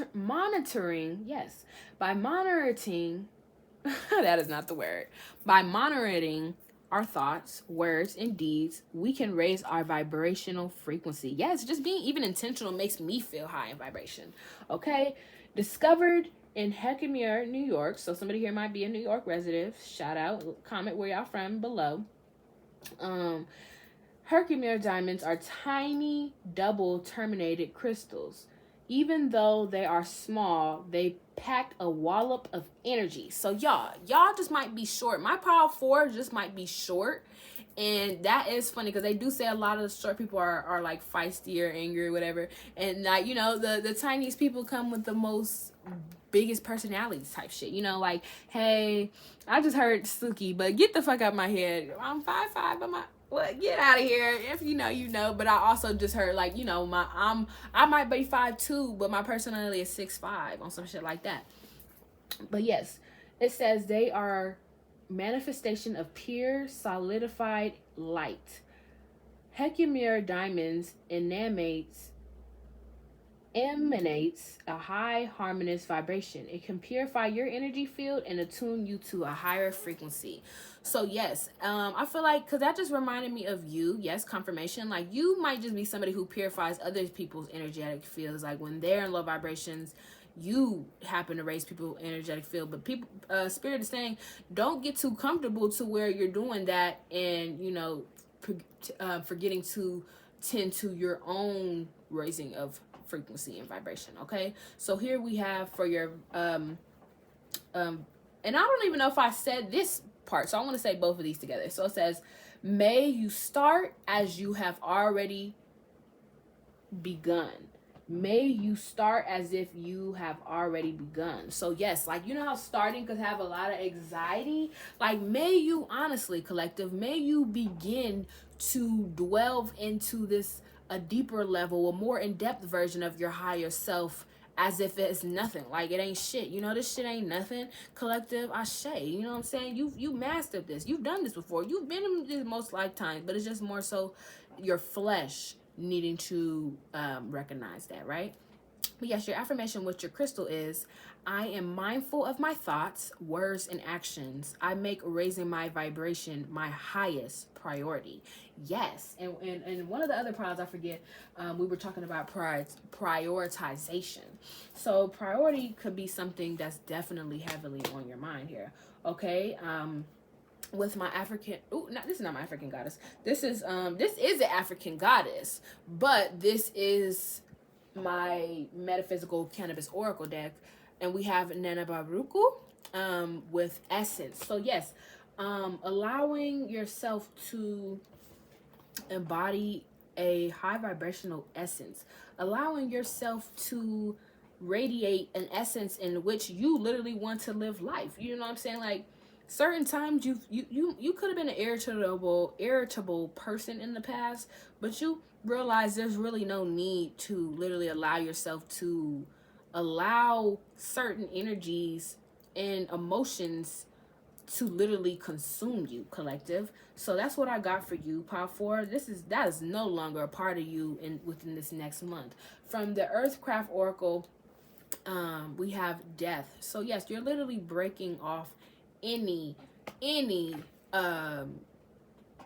is not the word. By monitoring our thoughts, words, and deeds, we can raise our vibrational frequency. Yes, just being even intentional makes me feel high in vibration. Okay, discovered in Heey, New York. So somebody here might be a New York resident. Shout out, comment where y'all from below. Heey diamonds are tiny, double terminated crystals. Even though they are small, they pack a wallop of energy. So y'all just might be short. My Power 4 just might be short. And that is funny because they do say a lot of the short people are like feisty or angry or whatever. And like, you know, the tiniest people come with the most biggest personalities type shit. You know, like, hey, I just heard Suki, but get the fuck out my head. I'm 5'5", but well, get out of here. If you know, you know. But I also just heard, like, you know, I might be 5'2", but my personality is 6'5", on some shit like that. But yes, it says they are manifestation of pure solidified light. Heey diamonds emanates a high harmonious vibration. It can purify your energy field and attune you to a higher frequency. So yes, I feel like, because that just reminded me of you. Yes, confirmation. Like, you might just be somebody who purifies other people's energetic fields. Like, when they're in low vibrations, you happen to raise people's energetic field. But people, Spirit is saying, don't get too comfortable to where you're doing that and, you know, forgetting to tend to your own raising of frequency and vibration. Okay, so here we have for your and I don't even know if I said this part, so I want to say both of these together. So it says, may you start as you have already begun. May you start as if you have already begun. So yes, like, you know how starting could have a lot of anxiety? Like, may you, honestly, collective, may you begin to delve into this, a deeper level, a more in-depth version of your higher self, as if it's nothing. Like, it ain't shit. You know, this shit ain't nothing. Collective, ashe. You know what I'm saying? You mastered this. You've done this before. You've been in this most lifetimes, but it's just more so your flesh needing to recognize that, right? But yes, your affirmation with your crystal is, I am mindful of my thoughts, words, and actions. I make raising my vibration my highest priority. Yes, and one of the other priors, I forget, we were talking about prioritization. So priority could be something that's definitely heavily on your mind here. Okay, with my African, this is not my African goddess. This is an African goddess, but this is my metaphysical cannabis oracle deck, and we have Nana Baruku with essence. So yes, allowing yourself to embody a high vibrational essence, allowing yourself to radiate an essence in which you literally want to live life. You know what I'm saying? Like, certain times you could have been an irritable person in the past, but you realize there's really no need to literally allow yourself to allow certain energies and emotions to literally consume you, collective. So that's what I got for you, Power 4. That is no longer a part of you within this next month. From the Earthcraft Oracle, we have death. So yes, you're literally breaking off any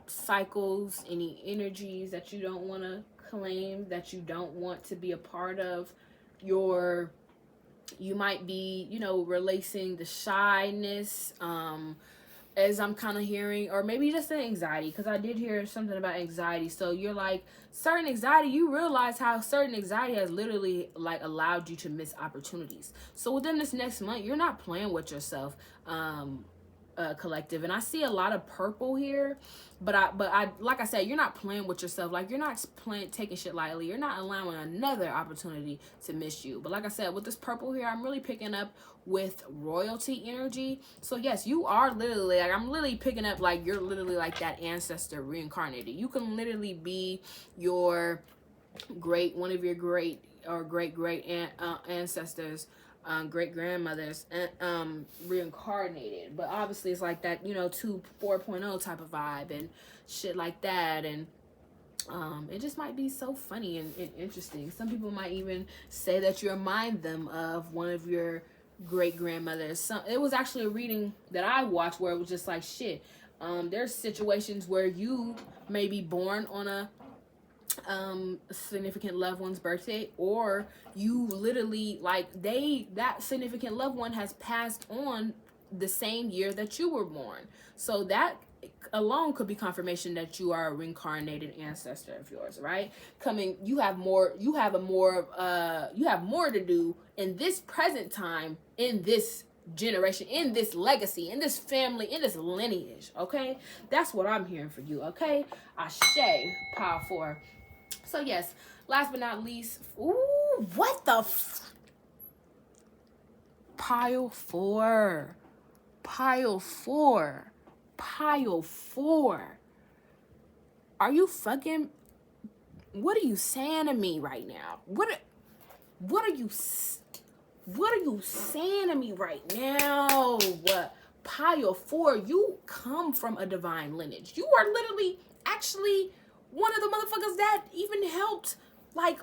cycles, any energies that you don't want to claim, that you don't want to be a part of. You might be, releasing the shyness, as I'm kind of hearing, or maybe just the anxiety, because I did hear something about anxiety. So you're like, certain anxiety, you realize how certain anxiety has literally like allowed you to miss opportunities. So within this next month, you're not playing with yourself, collective. And I see a lot of purple here, but I like I said, you're not playing with yourself. Like, you're not taking shit lightly. You're not allowing another opportunity to miss you. But like I said, with this purple here, I'm really picking up with royalty energy. So yes, you are literally, like, I'm literally picking up like you're literally like that ancestor reincarnated. You can literally be one of your great or great ancestors, great grandmothers, reincarnated. But obviously it's like that, 4.0 type of vibe and shit like that. And it just might be so funny and interesting. Some people might even say that you remind them of one of your great grandmothers. It was actually a reading that I watched where it was just like, shit, there's situations where you may be born on a significant loved one's birthday, or you literally like that significant loved one has passed on the same year that you were born. So that alone could be confirmation that you are a reincarnated ancestor of yours, right? You have more to do in this present time, in this generation, in this legacy, in this family, in this lineage. Okay, that's what I'm hearing for you. Okay, Ashe, Power 4. So yes, last but not least, ooh, what the Pile 4. Are you fucking, what are you saying to me right now? What are you saying to me right now? Pile 4, you come from a divine lineage. You are literally actually one of the motherfuckers that even helped like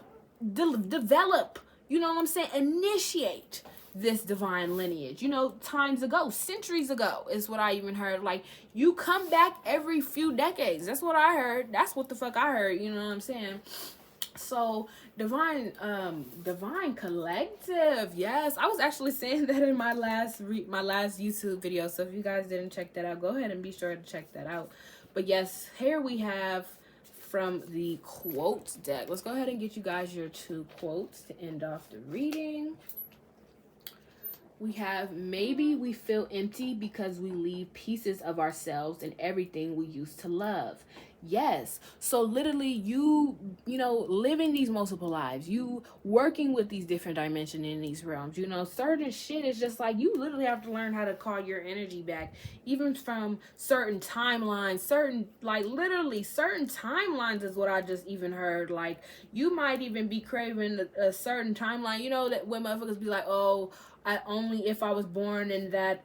develop, you know what I'm saying, initiate this divine lineage, times ago, centuries ago is what I even heard. Like, you come back every few decades. That's what I heard. That's what the fuck I heard, you know what I'm saying? So divine collective. Yes, I was actually saying that in my last YouTube video. So if you guys didn't check that out, go ahead and be sure to check that out. But yes, here we have from the quotes deck. Let's go ahead and get you guys your 2 quotes to end off the reading. We have, maybe we feel empty because we leave pieces of ourselves and everything we used to love. Yes. So literally you living these multiple lives, you working with these different dimensions in these realms, certain shit is just like, you literally have to learn how to call your energy back, even from certain timelines, certain timelines is what I just even heard. Like, you might even be craving a certain timeline, that when motherfuckers be like, oh, if I was born in that,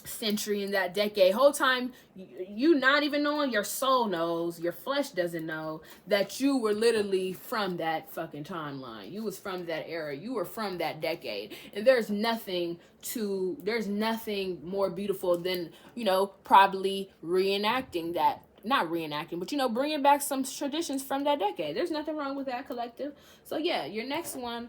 century, in that decade. Whole time you not even knowing, your soul knows, your flesh doesn't know that you were literally from that fucking timeline. You was from that era, you were from that decade. And there's nothing more beautiful than probably reenacting that, not reenacting, but bringing back some traditions from that decade. There's nothing wrong with that, collective. So yeah, your next one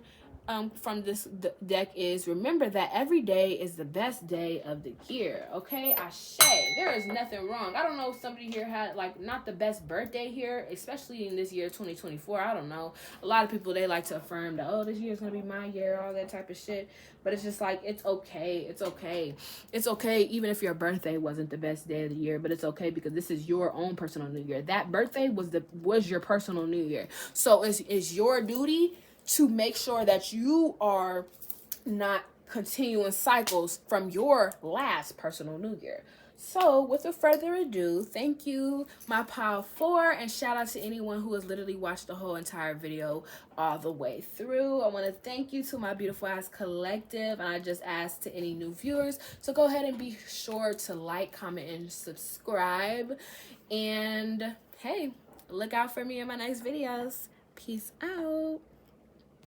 from this deck is, remember that every day is the best day of the year. Okay, Ashe. There is nothing wrong. I don't know if somebody here had like not the best birthday here, especially in this year 2024. I don't know. A lot of people, they like to affirm that, oh, this year is gonna be my year, all that type of shit. But it's just like, it's okay. It's okay. It's okay even if your birthday wasn't the best day of the year, but it's okay because this is your own personal new year. That birthday was your personal new year. So it's your duty to make sure that you are not continuing cycles from your last personal new year. So, without further ado, thank you, my pile 4, and shout out to anyone who has literally watched the whole entire video all the way through. I want to thank you to my beautiful ass collective, and I just asked to any new viewers, so go ahead and be sure to like, comment, and subscribe. And hey, look out for me in my next videos. Peace out.